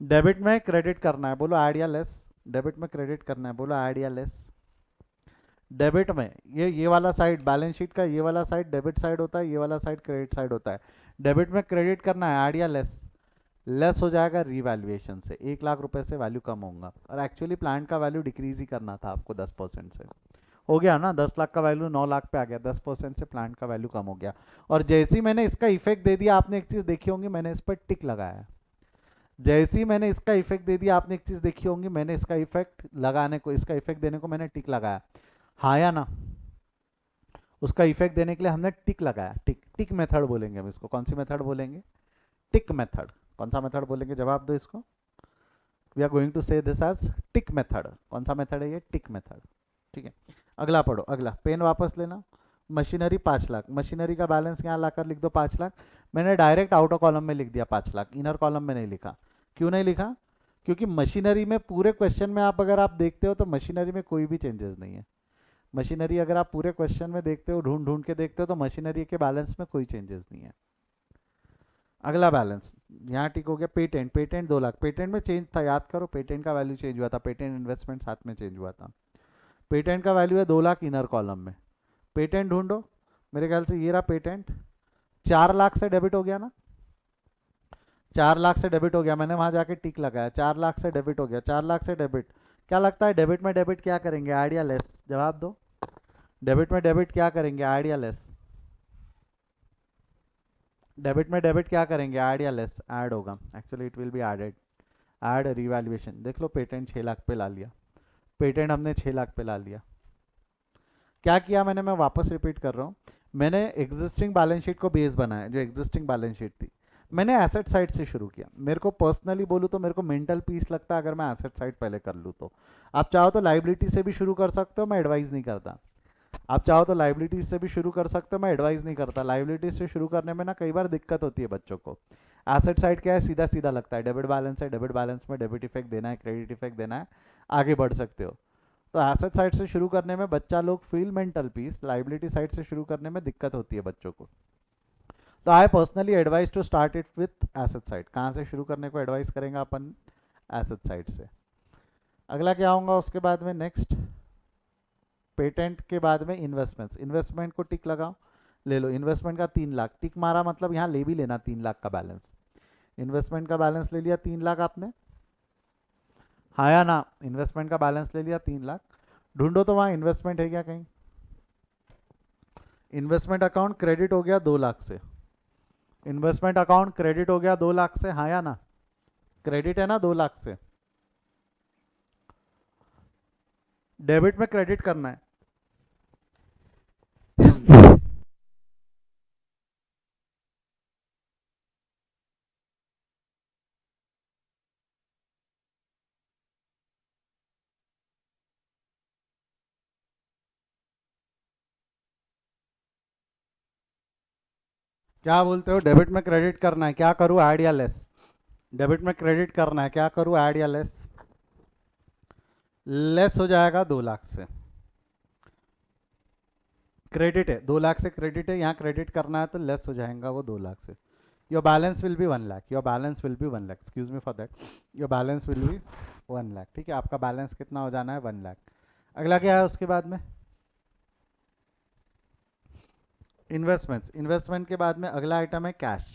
डेबिट में क्रेडिट करना है, बोलो ऐड या लेस, डेबिट में क्रेडिट करना है, बोलो ऐड या लेस। डेबिट में ये वाला साइड बैलेंस शीट का, ये वाला साइड डेबिट साइड होता है, ये वाला साइड क्रेडिट साइड होता है। डेबिट में क्रेडिट करना है, ऐड या लेस, लेस हो जाएगा रीवैल्यूएशन से, 1 लाख रुपए से वैल्यू कम होगा, और एक्चुअली प्लांट का वैल्यू डिक्रीज ही करना था आपको 10% से, हो गया ना, 10 लाख का वैल्यू 9 लाख पे आ गया, 10% से प्लांट का वैल्यू कम हो गया। और जैसे ही मैंने इसका इफेक्ट दे दिया, आपने एक चीज देखी होंगी, मैंने इस पर टिक लगाया है, जैसे ही मैंने इसका इफेक्ट दे दिया आपने एक चीज देखी होंगी, मैंने इसका इफेक्ट लगाने को, इसका इफेक्ट देने को मैंने टिक लगाया, हाँ या ना। उसका इफेक्ट देने के लिए हमने टिक लगाया, टिक, टिक मेथड बोलेंगे हम इसको, कौन सी मेथड बोलेंगे, टिक मेथड। कौन सा मेथड बोलेंगे, जवाब दो इसको। वी आर गोइंग टू से दिस एज टिक मेथड। कौन सा मेथड है ये, टिक मेथड, ठीक है। अगला पढ़ो, अगला पेन वापस लेना। मशीनरी 5 लाख, मशीनरी का बैलेंस यहाँ लाकर लिख दो 5 लाख। मैंने डायरेक्ट आउटर कॉलम में लिख दिया 5 लाख, इनर कॉलम में नहीं लिखा। क्यों नहीं लिखा, क्योंकि मशीनरी में पूरे क्वेश्चन में आप अगर आप देखते हो तो मशीनरी में कोई भी चेंजेस नहीं है। मशीनरी अगर आप पूरे क्वेश्चन में देखते हो, ढूंढ ढूंढ के देखते हो, तो मशीनरी के बैलेंस में कोई चेंजेस नहीं है। अगला बैलेंस यहाँ टिक हो गया। पेटेंट, पेटेंट 2 लाख, पेटेंट में चेंज था, याद करो, पेटेंट का वैल्यू चेंज हुआ था, पेटेंट इन्वेस्टमेंट साथ में चेंज हुआ था। पेटेंट का वैल्यू है 2 लाख इनर कॉलम में। पेटेंट ढूंढो, मेरे ख्याल से ये रहा पेटेंट, 4 लाख से डेबिट हो गया ना, 4 लाख से डेबिट हो गया, मैंने वहां जाके टिक लगाया, 4 लाख से डेबिट हो गया, 4 लाख से डेबिट। क्या लगता है डेबिट में डेबिट क्या करेंगे, ऐड या लेस? जवाब दो। डेबिट में डेबिट क्या करेंगे, ऐड या लेस? डेबिट में डेबिट क्या करेंगे, ऐड या लेस? ऐड होगा, actually it will be added. Add revaluation, देख लो पेटेंट 6 लाख पे ला लिया, पेटेंट हमने 6 लाख पे ला लिया। क्या किया मैंने, मैं वापस रिपीट कर रहा हूँ, मैंने एग्जिस्टिंग बैलेंस शीट को बेस बनाया, जो एग्जिस्टिंग बैलेंस शीट थी मैंने एसेट साइड से शुरू किया। मेरे को पर्सनली बोलूँ तो मेरे को मेंटल पीस लगता है अगर मैं एसेट साइड पहले कर लूँ तो। आप चाहो तो लाइबिलिटी से भी शुरू कर सकते हो, मैं एडवाइस नहीं करता। आप चाहो तो लाइबिलिटीज से भी शुरू कर सकते हो, मैं एडवाइस नहीं करता। लाइबिलिटीज से शुरू करने में ना कई बार दिक्कत होती है बच्चों को। एसेट साइड क्या है, सीधा सीधा लगता है, डेबिट बैलेंस है, डेबिट बैलेंस में डेबिट इफेक्ट देना है, क्रेडिट इफेक्ट देना है, आगे बढ़ सकते हो। तो एसेट साइड से शुरू करने में बच्चा लोग feel mental peace, liability side से शुरू करने में दिक्कत होती है बच्चों को। तो I personally advice to start it with asset side. कहाँ से शुरू करने को एडवाइस करेंगे अपन, एसेट साइड से। अगला क्या होगा उसके बाद में, नेक्स्ट पेटेंट के बाद में इन्वेस्टमेंट्स। इन्वेस्टमेंट को टिक लगाओ, ले लो इन्वेस्टमेंट का 3 लाख, टिक मारा मतलब यहाँ ले भी लेना 3 लाख का बैलेंस। इन्वेस्टमेंट का बैलेंस ले लिया 3 लाख आपने, हाँ या ना? इन्वेस्टमेंट का बैलेंस ले लिया 3 लाख। ढूंढो तो वहाँ इन्वेस्टमेंट है क्या कहीं? इन्वेस्टमेंट अकाउंट क्रेडिट हो गया 2 लाख से, इन्वेस्टमेंट अकाउंट क्रेडिट हो गया 2 लाख से, हाँ या ना? क्रेडिट है ना 2 लाख से, डेबिट में क्रेडिट करना है। क्या बोलते हो, डेबिट में क्रेडिट करना है, क्या करूँ, ऐड या लेस? डेबिट में क्रेडिट करना है, क्या करूँ, ऐड या लेस? लेस हो जाएगा 2 लाख से। क्रेडिट है 2 लाख से, क्रेडिट है, यहाँ क्रेडिट करना है तो लेस हो जाएगा वो 2 लाख से। Your balance will B 1 lakh, your balance will B 1 lakh, excuse me for that, your balance will B 1 lakh. ठीक है, आपका बैलेंस कितना हो जाना है, 1 लाख। अगला क्या है उसके बाद में, इन्वेस्टमेंट्स। इन्वेस्टमेंट के बाद में अगला आइटम है कैश।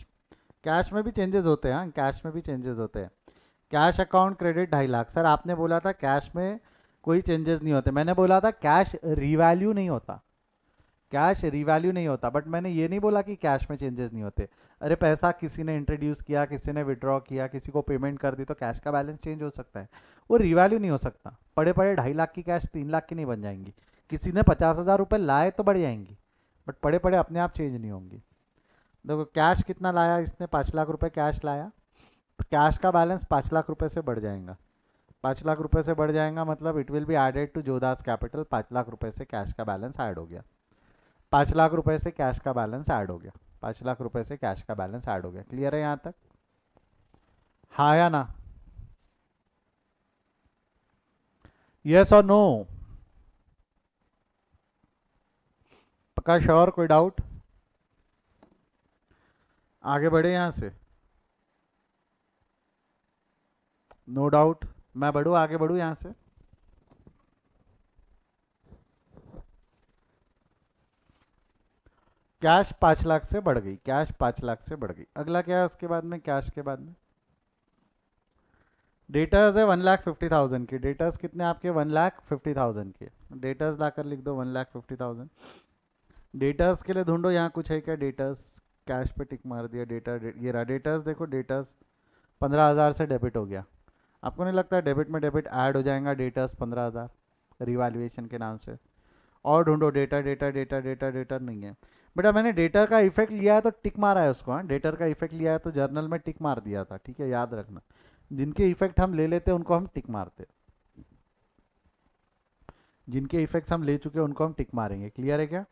कैश में भी चेंजेस होते हैं, हाँ कैश में भी चेंजेस होते हैं। Cash account credit 2.5 lakh. Sir आपने बोला था कैश में कोई चेंजेस नहीं होते, मैंने बोला था कैश रिवैल्यू नहीं होता, कैश रिवैल्यू नहीं होता, बट मैंने ये नहीं बोला कि कैश में चेंजेस नहीं होते। अरे पैसा किसी ने इंट्रोड्यूस किया, किसी ने विड्रॉ किया, किसी को पेमेंट कर दी तो कैश का बैलेंस चेंज हो सकता है, वो रिवैल्यू नहीं हो सकता। पड़े पड़े 2.5 लाख की कैश 3 लाख की नहीं बन जाएंगी। किसी ने 50,000 रुपये लाए तो बढ़ जाएंगी, बट पड़े पड़े अपने आप चेंज नहीं होंगी। देखो कैश कितना लाया इसने, 5 लाख रुपए कैश लाया, तो कैश का बैलेंस 5 लाख रुपए से बढ़ जाएगा। 5 लाख रुपए से बढ़ जाएगा मतलब it will be added to Jodha's capital. 5 lakh रुपए से कैश का बैलेंस ऐड हो गया, 5 लाख रुपए से कैश का बैलेंस ऐड हो गया, 5 लाख रुपए से कैश का बैलेंस ऐड हो गया। क्लियर है यहाँ तक, हाँ या ना? यस और नो? पक्का श्योर, कोई डाउट? आगे बढ़े यहाँ से, नो डाउट। मैं बढ़ू, आगे बढ़ू यहाँ से। कैश 5 लाख से बढ़ गई, कैश 5 लाख से बढ़ गई। अगला क्या है उसके बाद में, कैश के बाद में डेटर्स है 1,50,000 की। डेटर्स कितने आपके, 1,50,000 के। डेटर्स लाकर लिख दो 1,50,000। डेटर्स के लिए ढूंढो यहाँ कुछ है क्या, डेटर्स। कैश पे टिक मार दिया, ये रहा डेटर्स। देखो डेटर्स 15,000 से डेबिट हो गया। आपको नहीं लगता है डेबिट में डेबिट ऐड हो जाएगा, डेटर्स 15,000 रिवैल्यूएशन के नाम से? और ढूंढो, data data data data data नहीं है बेटा। मैंने डेटा का इफेक्ट लिया है तो टिक मारा है उसको, हाँ डेटर का इफेक्ट लिया है तो जर्नल में टिक मार दिया था, ठीक है, याद रखना। जिनके इफेक्ट हम ले लेते हैं उनको हम टिक मारते, जिनके इफेक्ट्स हम ले चुके हैं उनको हम टिक मारेंगे। क्लियर है क्या?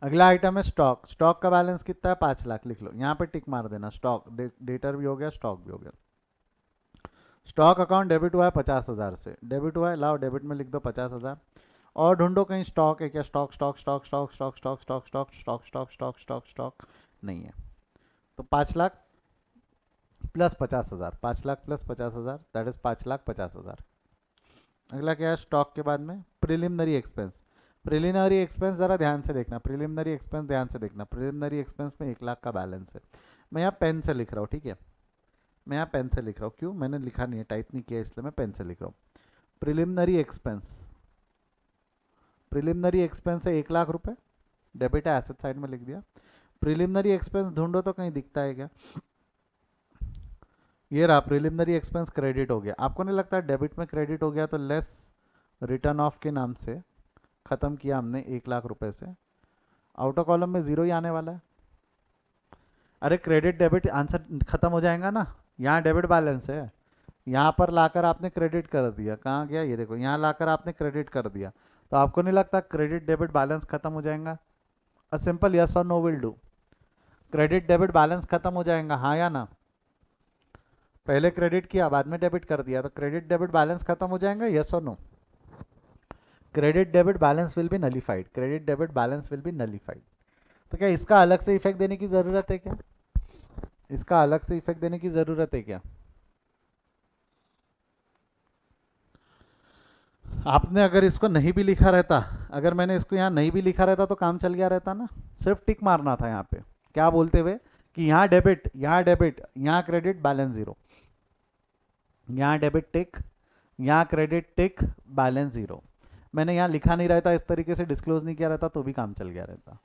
अगला आइटम है स्टॉक। स्टॉक का बैलेंस कितना है, 5 लाख। लिख लो यहाँ पे टिक मार देना। स्टॉक डेटर भी हो गया, स्टॉक भी हो गया। स्टॉक अकाउंट डेबिट हुआ है 50,000 से, डेबिट हुआ है, लाओ डेबिट में लिख दो 50,000। और ढूंढो कहीं स्टॉक है क्या, stock stock stock stock stock stock stock stock stock stock stock stock stock नहीं है। तो 5 lakh plus 50,000, 5 lakh plus 50,000 that is 5,50,000। अगला क्या है स्टॉक के बाद में, प्रिलिमिनरी एक्सपेंस। प्रिलिमिनरी एक्सपेंस ज़रा ध्यान से देखना, प्रिलिमिनरी एक्सपेंस ध्यान से देखना। प्रिलिमिनरी एक्सपेंस में 1 लाख का बैलेंस है। मैं यहाँ पेन से लिख रहा हूँ, ठीक है, मैं यहाँ पेन से लिख रहा हूँ। क्यों, मैंने लिखा नहीं है, टाइप नहीं किया, इसलिए मैं पेन से लिख रहा हूँ। प्रिलिमिनरी एक्सपेंस, प्रिलिमिनरी एक्सपेंस है 1 लाख रुपए, डेबिट है, एसेट साइड में लिख दिया। प्रिलिमिनरी एक्सपेंस ढूंढो तो कहीं दिखता है क्या? ये रहा, प्रिलिमिनरी एक्सपेंस क्रेडिट हो गया। आपको नहीं लगता डेबिट में क्रेडिट हो गया तो लेस रिटर्न ऑफ के नाम से ख़त्म किया हमने 1 लाख रुपए से। आउटर कॉलम में जीरो ही आने वाला है। अरे क्रेडिट डेबिट आंसर खत्म हो जाएगा ना। यहाँ डेबिट बैलेंस है, यहाँ पर लाकर आपने क्रेडिट कर दिया, कहाँ गया ये देखो, यहाँ लाकर आपने क्रेडिट कर दिया, तो आपको नहीं लगता क्रेडिट डेबिट बैलेंस खत्म हो जाएगा? अ सिंपल यस और no will do. Credit debit balance खत्म हो जाएगा, हाँ या ना? पहले क्रेडिट किया बाद में डेबिट कर दिया, तो क्रेडिट डेबिट बैलेंस खत्म हो जाएगा, यस और no? Credit debit balance will be nullified, credit debit balance will be nullified. तो क्या इसका अलग से इफेक्ट देने की जरूरत है क्या? इसका अलग से इफेक्ट देने की जरूरत है क्या? आपने अगर इसको नहीं भी लिखा रहता, अगर मैंने इसको यहाँ नहीं भी लिखा रहता तो काम चल गया रहता ना। सिर्फ टिक मारना था यहाँ पे, क्या बोलते हुए कि यहाँ डेबिट, यहाँ डेबिट, यहाँ क्रेडिट, बैलेंस जीरो, यहाँ डेबिट टिक, यहाँ क्रेडिट टिक, बैलेंस जीरो। मैंने यहाँ लिखा नहीं रहता, इस तरीके से डिस्क्लोज नहीं किया रहता तो भी काम चल गया रहता।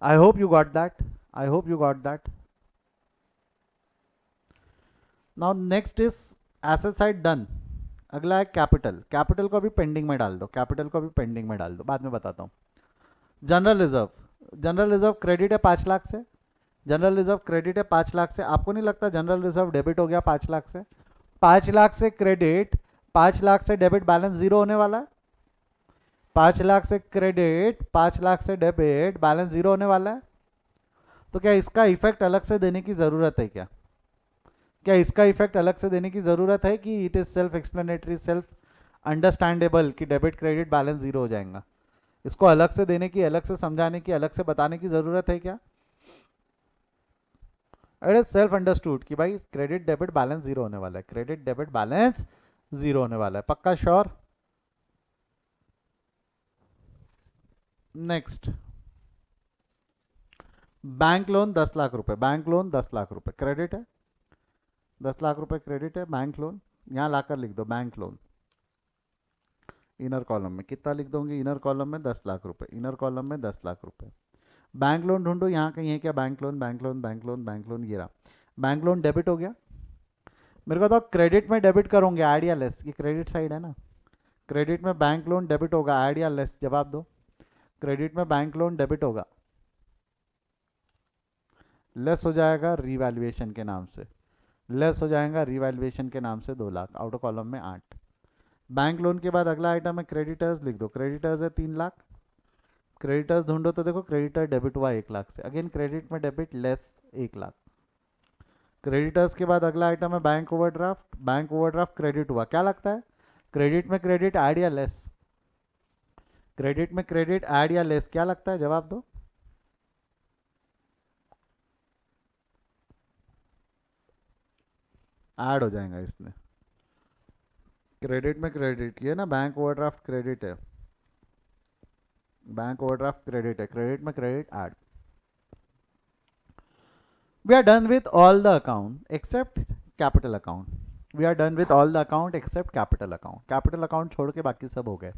I hope you got that, I hope you got that. Now next is asset side done. अगला है कैपिटल। कैपिटल को अभी पेंडिंग में डाल दो, कैपिटल को अभी पेंडिंग में डाल दो, बाद में बताता हूँ। General reserve, general reserve credit है 5 लाख से, जनरल रिजर्व क्रेडिट है 5 लाख से। आपको नहीं लगता जनरल रिजर्व डेबिट हो गया 5 लाख से? 5 लाख से क्रेडिट, 5 लाख से डेबिट, बैलेंस जीरो होने वाला है। 5 लाख से क्रेडिट, 5 लाख से डेबिट, बैलेंस जीरो होने वाला है। तो क्या इसका इफेक्ट अलग से देने की जरूरत है क्या? क्या इसका इफेक्ट अलग से देने की जरूरत है कि it is self explanatory, self understandable कि डेबिट क्रेडिट बैलेंस जीरो हो जाएगा? इसको अलग से देने की, अलग से समझाने की, अलग से बताने की जरूरत है क्या? इट इज सेल्फ अंडरस्टूड कि भाई क्रेडिट डेबिट बैलेंस जीरो होने वाला है, क्रेडिट डेबिट बैलेंस जीरो होने वाला है। पक्का sure? Next, bank loan 10 lakh रुपए, बैंक लोन 10 लाख रुपए क्रेडिट है, 10 लाख रुपए क्रेडिट है बैंक लोन। यहां लाकर लिख दो बैंक लोन, इनर कॉलम में कितना लिख दोगे? इनर कॉलम में 10 लाख रुपए, इनर कॉलम में 10 लाख रुपए। बैंक लोन ढूंढो, यहाँ कहीं है क्या bank loan? Bank loan, bank loan, bank loan, ये रहा। बैंक लोन डेबिट हो गया। मेरे को तो क्रेडिट में डेबिट करोगे, ऐड या लेस? ये क्रेडिट साइड है ना, क्रेडिट में बैंक लोन डेबिट होगा, ऐड या लेस? जवाब दो। क्रेडिट में बैंक लोन डेबिट होगा, लेस हो जाएगा रीवैल्यूएशन के नाम से, लेस हो जाएगा रीवैल्यूएशन के नाम से 2 लाख, आउटर कॉलम में 8। बैंक लोन के बाद अगला आइटम है क्रेडिटर्स, लिख दो। क्रेडिटर्स है 3 लाख। क्रेडिटर्स ढूंढो तो देखो क्रेडिटर डेबिट हुआ 1 लाख से, अगेन क्रेडिट में डेबिट, लेस 1 लाख। क्रेडिटर्स के बाद अगला आइटम है bank overdraft, bank overdraft credit हुआ, क्या लगता है? क्रेडिट में क्रेडिट ऐड या लेस? क्रेडिट में क्रेडिट ऐड या लेस, क्या लगता है? जवाब दो। ऐड हो जाएगा इसमें, क्रेडिट में क्रेडिट, ये ना बैंक ओवरड्राफ्ट क्रेडिट है, बैंक ओवरड्राफ्ट क्रेडिट है, क्रेडिट में credit add. We are done with all the account except capital account, we are done with all the account except capital account. Capital account छोड़ के बाकी सब हो गए।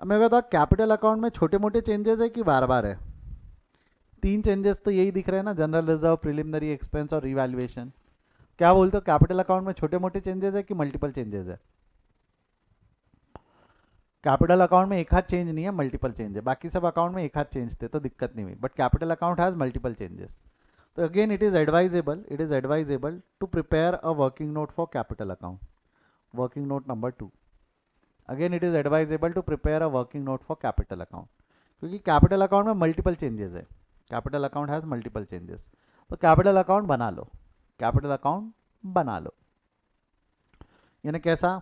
अब मैं बताऊँ कैपिटल अकाउंट में छोटे मोटे चेंजेस है कि बार बार है? 3 चेंजेस तो यही दिख रहे हैं ना, जनरल रिजर्व, प्रिलिमिनरी एक्सपेंस और रिवैल्यूएशन। क्या बोलते हो, कैपिटल अकाउंट में छोटे मोटे चेंजेस है कि मल्टीपल चेंजेस है? कैपिटल अकाउंट में एक हाथ चेंज नहीं है, मल्टीपल चेंज है। बाकी सब अकाउंट में एक हाथ चेंज थे तो दिक्कत नहीं हुई, but capital account has multiple changes. तो again it is advisable to prepare a working note for capital account, working note number 2। Again it is advisable to prepare a working note for capital account, क्योंकि capital account में multiple changes है, capital account has multiple changes. तो capital account बना लो, capital account बना लो। यानी कैसा?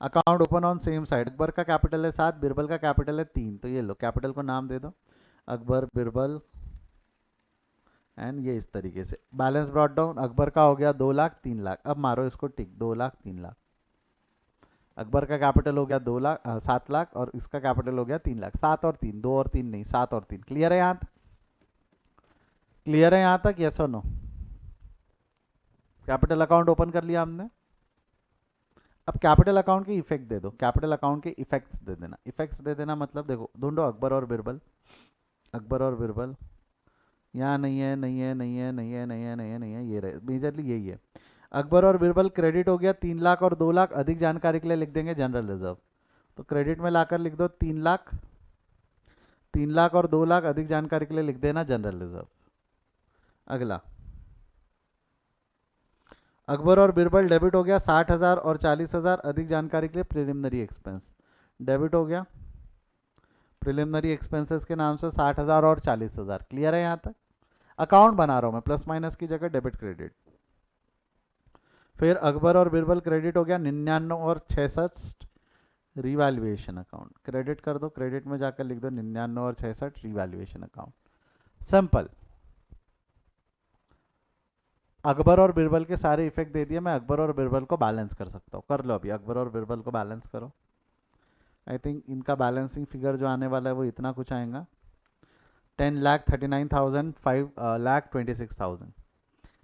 Account open on same side, Akbar का कैपिटल है 7, बिरबल का कैपिटल है 3, तो ये लो कैपिटल को नाम दे दो अकबर, बिरबल एंड ये इस तरीके से। बैलेंस ब्रॉट डाउन, अकबर का हो गया 2 लाख 3 लाख, अब मारो इसको टिक, 2 लाख 3 लाख। अकबर का कैपिटल हो गया 2 लाख 7 लाख और इसका कैपिटल हो गया 3 लाख। 7 और 3, 2 और 3 नहीं, 7 और 3। क्लियर है यहाँ तक? क्लियर है यहाँ तक? यस और नो? कैपिटल अकाउंट ओपन कर लिया हमने। अब कैपिटल अकाउंट के इफेक्ट दे दो, कैपिटल अकाउंट के इफेक्ट्स दे देना। इफेक्ट्स दे देना मतलब देखो, ढूंढो अकबर और बिरबल। अकबर और बिरबल यहाँ नहीं है, नहीं है, नहीं है, नहीं है, नहीं है, नहीं है, नहीं है, ये रहे, मेजरली यही है। अकबर और बिरबल क्रेडिट हो गया 3 लाख और 2 लाख, अधिक जानकारी के लिए लिख देंगे जनरल रिजर्व। तो क्रेडिट में लाकर लिख दो 3 लाख, 3 लाख और 2 लाख, अधिक जानकारी के लिए लिख देना जनरल रिजर्व। अगला, अकबर और बिरबल डेबिट हो गया 60,000 और 40,000, अधिक जानकारी के लिए प्रिलिमिनरी एक्सपेंस। डेबिट हो गया प्रिलिमिनरी एक्सपेंसेस के नाम से 60,000 और 40,000। क्लियर है यहाँ तक? अकाउंट बना रहा हूँ मैं, प्लस माइनस की जगह डेबिट क्रेडिट। फिर अकबर और बिरबल क्रेडिट हो गया 99 और 66, रिवैल्यूएशन अकाउंट। क्रेडिट कर दो, क्रेडिट में जाकर लिख दो 99 और 66 रिवैल्यूएशन अकाउंट। सिंपल। अकबर और बिरबल के सारे इफेक्ट दे दिए, मैं अकबर और बिरबल को बैलेंस कर सकता हूँ। कर लो अभी, अकबर और बिरबल को बैलेंस करो। आई थिंक इनका बैलेंसिंग फिगर जो आने वाला है वो इतना कुछ आएगा, 10,39,000, 5,26,000।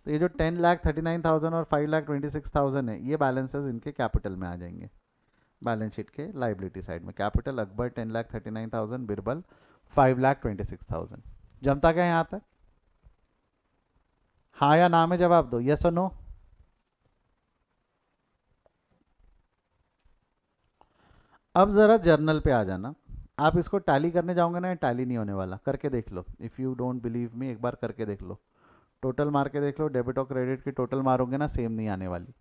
तो ये जो 10,39,000 और 5,26,000 है, ये बैलेंसेस इनके कैपिटल में आ जाएंगे, बैलेंस शीट के लाइबिलिटी साइड में। कैपिटल अकबर 10,39,000, बिरबल 5,26,000। जमता क्या यहाँ तक? हाँ या ना में जवाब दो, यस और नो? अब ज़रा जर्नल पे आ जाना। आप इसको टैली करने जाओगे ना, टैली नहीं होने वाला। करके देख लो, if you don't believe me, एक बार करके देख लो। टोटल मार के देख लो, डेबिट और क्रेडिट की टोटल मारोगे ना, सेम नहीं आने वाली।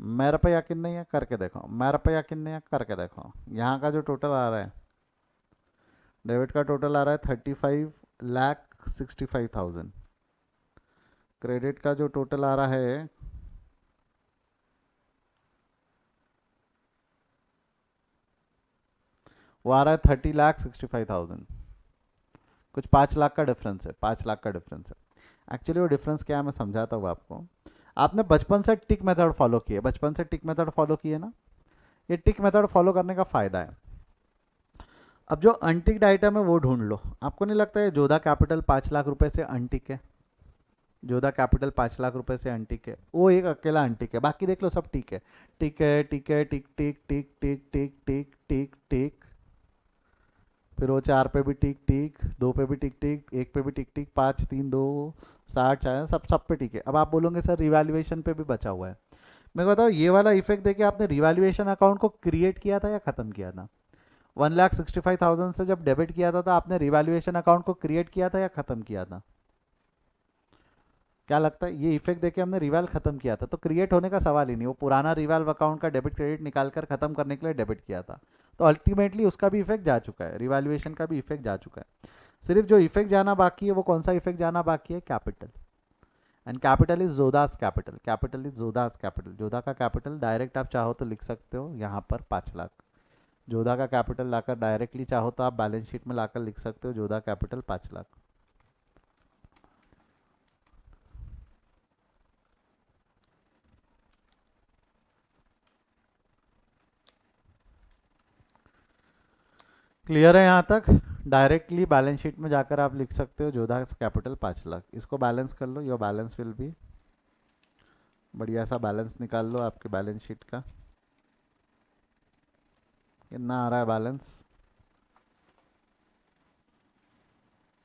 मेरे पे यकीन नहीं है, करके देखो। मेरे पे यकीन नहीं है, करके देखो। यहाँ का जो टोटल आ रहा है, डेबिट का टोटल आ रहा है 35,65,000। क्रेडिट का जो टोटल आ रहा है वो आ रहा है 30,65,000। कुछ 5 लाख का डिफरेंस है, 5 लाख का डिफरेंस है। एक्चुअली वो डिफरेंस क्या है मैं समझाता हूँ आपको। आपने बचपन से टिक मेथड फॉलो किए, बचपन से टिक मेथड फॉलो किए ना। ये टिक मेथड फॉलो करने का फायदा है। अब जो अनटिक्ड आइटम है वो ढूंढ लो। आपको नहीं लगता है जोधा कैपिटल 5 लाख रुपए से अनटिक है? जोधा कैपिटल 5 लाख रुपए से अनटिक है, वो एक अकेला अनटिक है, बाकी देख लो सब ठीक है। टिक है, टिक है, टिक टिक टिक टिक टिक टिक टिक टिक। फिर वो 4 पे भी टिक टिक, 2 पे भी टिक टिक, 1 पे भी टिक टिक, 5, 3, 2, 60, 40, सब सब पे ठीक है। अब आप बोलोगे सर रिवैल्यूएशन पे भी बचा हुआ है। मैं बताओ, ये वाला इफेक्ट देके आपने रिवैल्यूएशन अकाउंट को क्रिएट किया था या खत्म किया था? 1,65,000 से जब डेबिट किया था तो आपने रिवैल्यूएशन अकाउंट को क्रिएट किया था या खत्म किया था? क्या लगता है? ये इफेक्ट देके हमने रिवैल खत्म किया था, तो क्रिएट होने का सवाल ही नहीं। वो पुराना रिवैल अकाउंट का डेबिट क्रेडिट निकाल कर खत्म करने के लिए डेबिट किया था, तो अल्टीमेटली उसका भी इफेक्ट जा चुका है, रिवैल्यूएशन का भी इफेक्ट जा चुका है। सिर्फ जो इफेक्ट जाना बाकी है वो कौन सा इफेक्ट जाना बाकी है? Capital. And capital is Jodha's capital, capital is Jodha's capital. Jodha का कैपिटल डायरेक्ट आप चाहो तो लिख सकते हो यहाँ पर 5 लाख। जोधा का कैपिटल लाकर डायरेक्टली चाहो तो आप बैलेंस शीट में लाकर लिख सकते हो जोधा कैपिटल 5 लाख। क्लियर है यहाँ तक? डायरेक्टली बैलेंस शीट में जाकर आप लिख सकते हो जोधा कैपिटल 5 लाख। इसको बैलेंस कर लो, योर बैलेंस विल बी, बढ़िया सा बैलेंस निकाल लो आपके बैलेंस शीट का। कितना आ रहा है बैलेंस?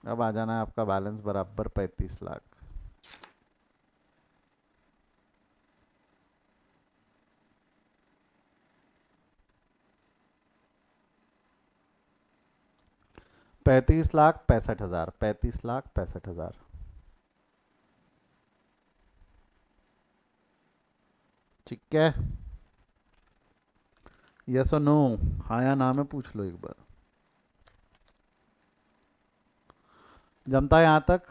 अब आ जाना है आपका बैलेंस बराबर 35 लाख। पैंतीस लाख 65,000, 35,65,000। ठीक है, यस और नो? हाँ या ना में पूछ लो एक बार। जमता है यहाँ तक?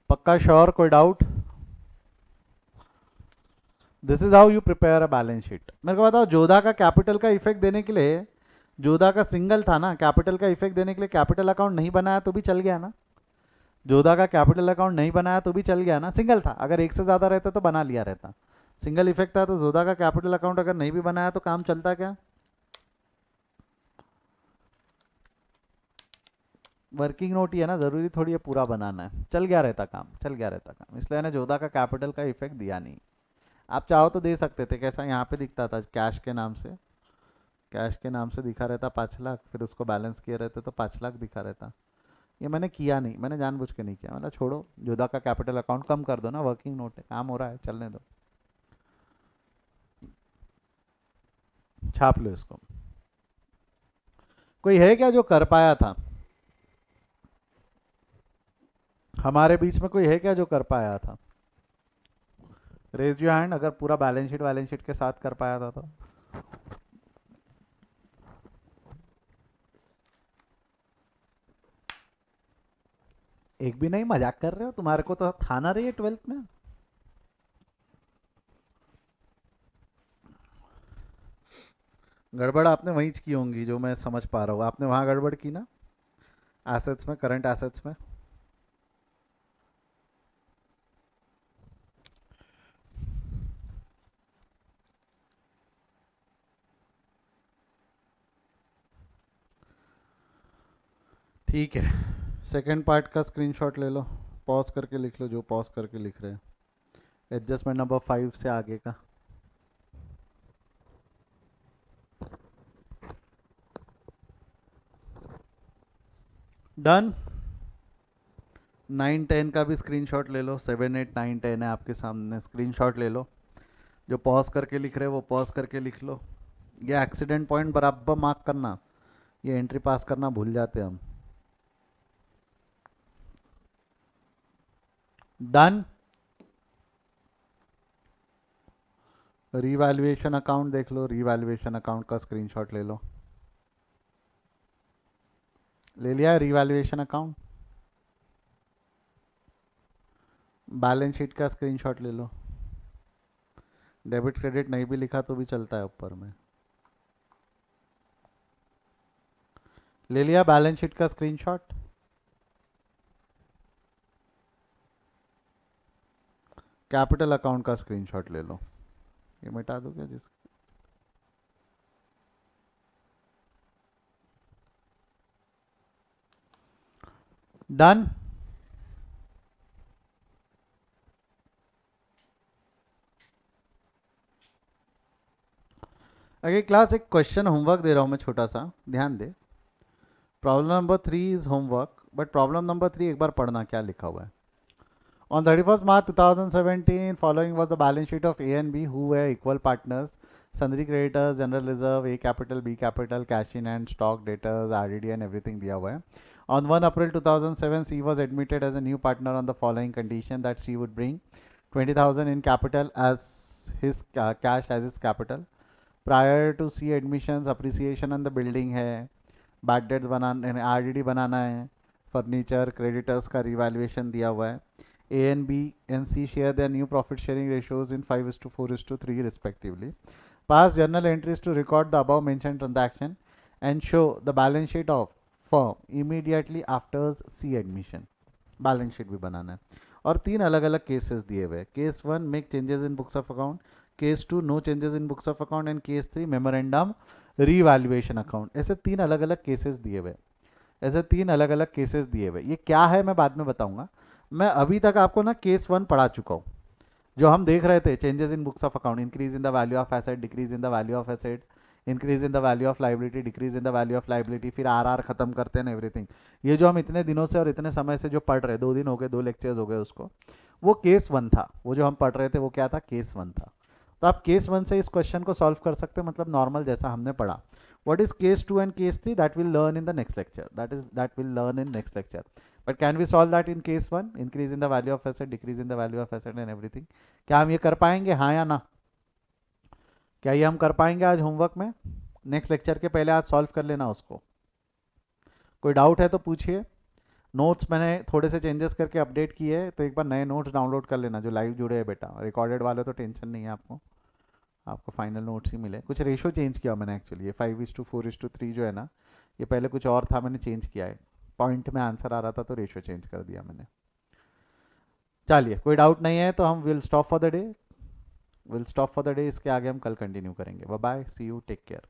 पक्का श्योर? कोई doubt? This is how you prepare a balance sheet. मेरे को बताओ, जोधा का कैपिटल का इफेक्ट देने के लिए, जोधा का सिंगल था ना, कैपिटल का इफेक्ट देने के लिए कैपिटल अकाउंट नहीं बनाया तो भी चल गया ना। जोधा का कैपिटल अकाउंट नहीं बनाया तो भी चल गया ना, सिंगल था। अगर एक से ज़्यादा रहता तो बना लिया रहता, सिंगल इफेक्ट था तो जोधा का कैपिटल अकाउंट अगर नहीं भी बनाया तो काम चलता क्या? वर्किंग नोट ही है ना, ज़रूरी थोड़ी है पूरा बनाना है। चल गया रहता काम, चल गया रहता काम, इसलिए मैंने जोधा का कैपिटल का इफेक्ट दिया नहीं। आप चाहो तो दे सकते थे, कैसा यहाँ पे दिखता था कैश के नाम से, कैश के नाम से दिखा रहता 5 लाख, फिर उसको बैलेंस किए रहते तो 5 लाख दिखा रहता। ये मैंने किया नहीं, मैंने जानबूझ के नहीं किया। मतलब छोड़ो, जोधा का कैपिटल अकाउंट कम कर दो ना, वर्किंग नोट है, काम हो रहा है, चलने दो, छाप लो इसको। कोई है क्या जो कर पाया था? हमारे बीच में कोई है क्या जो कर पाया था? रेज योर हैंड अगर पूरा बैलेंस शीट के साथ कर पाया था तो। एक भी नहीं, मजाक कर रहे हो? तुम्हारे को तो था ना रही 12th में। गड़बड़ आपने वहीं की होंगी जो मैं समझ पा रहा हूँ, आपने वहां गड़बड़ की ना, एसेट्स में, करंट एसेट्स में। ठीक है, सेकंड पार्ट का स्क्रीनशॉट ले लो, पॉज करके लिख लो जो पॉज करके लिख रहे हैं, एडजस्टमेंट नंबर 5 से आगे का। डन। 9-10 का भी स्क्रीनशॉट ले लो, 7-8-9-10 है आपके सामने, स्क्रीनशॉट ले लो। जो पॉज करके लिख रहे हो वो पॉज करके लिख लो। ये एक्सीडेंट पॉइंट बराबर मार्क करना, ये एंट्री पास करना भूल जाते हैं हम। डन। रीवैल्यूएशन अकाउंट देख लो, रीवैल्यूएशन अकाउंट का स्क्रीनशॉट ले लो। ले लिया रीवैल्यूएशन अकाउंट? बैलेंस शीट का स्क्रीनशॉट ले लो। डेबिट क्रेडिट नहीं भी लिखा तो भी चलता है ऊपर में। ले लिया बैलेंस शीट का स्क्रीनशॉट? कैपिटल अकाउंट का स्क्रीनशॉट ले लो। ये मिटा दो क्या जिस। डन। अगली क्लास एक क्वेश्चन होमवर्क दे रहा हूं मैं छोटा सा, ध्यान दे। Problem number 3 is homework, but problem number 3 एक बार पढ़ना क्या लिखा हुआ है। On 31st March 2017, following was the balance sheet of A and B, who were equal partners. Sundry creditors, general reserve, A capital, B capital, cash in hand, stock, debtors, RDD and everything दिया हुआ है. On 1 April 2007, C was admitted as a new partner on the following condition, that she would bring 20,000 in capital as his cash as his capital. Prior to C admissions, appreciation on the building है, bad debts बनाना, RDD बनाना है, furniture, creditors का revaluation दिया हुआ है. A and B and C share their new profit sharing ratios in 5:4:3 respectively. Pass journal entries to record the above mentioned transaction and show the balance sheet of firm immediately after C admission. Balance sheet भी बनाना है। और 3 अलग अलग cases दिए हुए। Case 1 make changes in books of account, case 2 no changes in books of account and case 3 memorandum revaluation account. ऐसे 3 अलग अलग केसेस दिए हुए, ऐसे 3 अलग अलग केसेस दिए हुए। ये क्या है मैं बाद में बताऊंगा। मैं अभी तक आपको ना केस 1 पढ़ा चुका हूँ, जो हम देख रहे थे, changes in books of account, increase in the value of asset, decrease in the value of asset, increase in the value of liability, decrease in the value of liability, फिर आर खत्म करते हैं एवरीथिंग। ये जो हम इतने दिनों से और इतने समय से जो पढ़ रहे, 2 दिन हो गए, 2 लेक्चर्स हो गए उसको, वो केस 1 था। वो जो हम पढ़ रहे थे वो क्या था? केस 1 था। तो आप केस 1 से इस क्वेश्चन को सॉल्व कर सकते हैं, मतलब नॉर्मल जैसा हमने पढ़ा। What is case 2 and case 3? That we'll learn in the next lecture. That we'll learn in next lecture. But can we solve that in case 1? Increase in the value of asset, decrease in the value of asset and everything. क्या हम ये कर पाएंगे, हाँ या ना? क्या ये हम कर पाएंगे आज होमवर्क में? नेक्स्ट लेक्चर के पहले आज सॉल्व कर लेना उसको। कोई डाउट है तो पूछिए। नोट्स मैंने थोड़े से चेंजेस करके अपडेट किए हैं, तो एक बार नए नोट्स डाउनलोड कर लेना जो लाइव जुड़े हैं बेटा। रिकॉर्डेड वाले तो टेंशन नहीं है आपको। आपको फाइनल नोट्स ही मिले। कुछ रेशो चेंज किया मैंने एक्चुअली, ये 5:4:3 जो है ना, ये पहले कुछ और था, मैंने चेंज किया है। पॉइंट में आंसर आ रहा था तो रेशो चेंज कर दिया मैंने। चलिए, कोई डाउट नहीं है तो हम will stop for the day. इसके आगे हम कल कंटिन्यू करेंगे। Bye bye, see you, take care.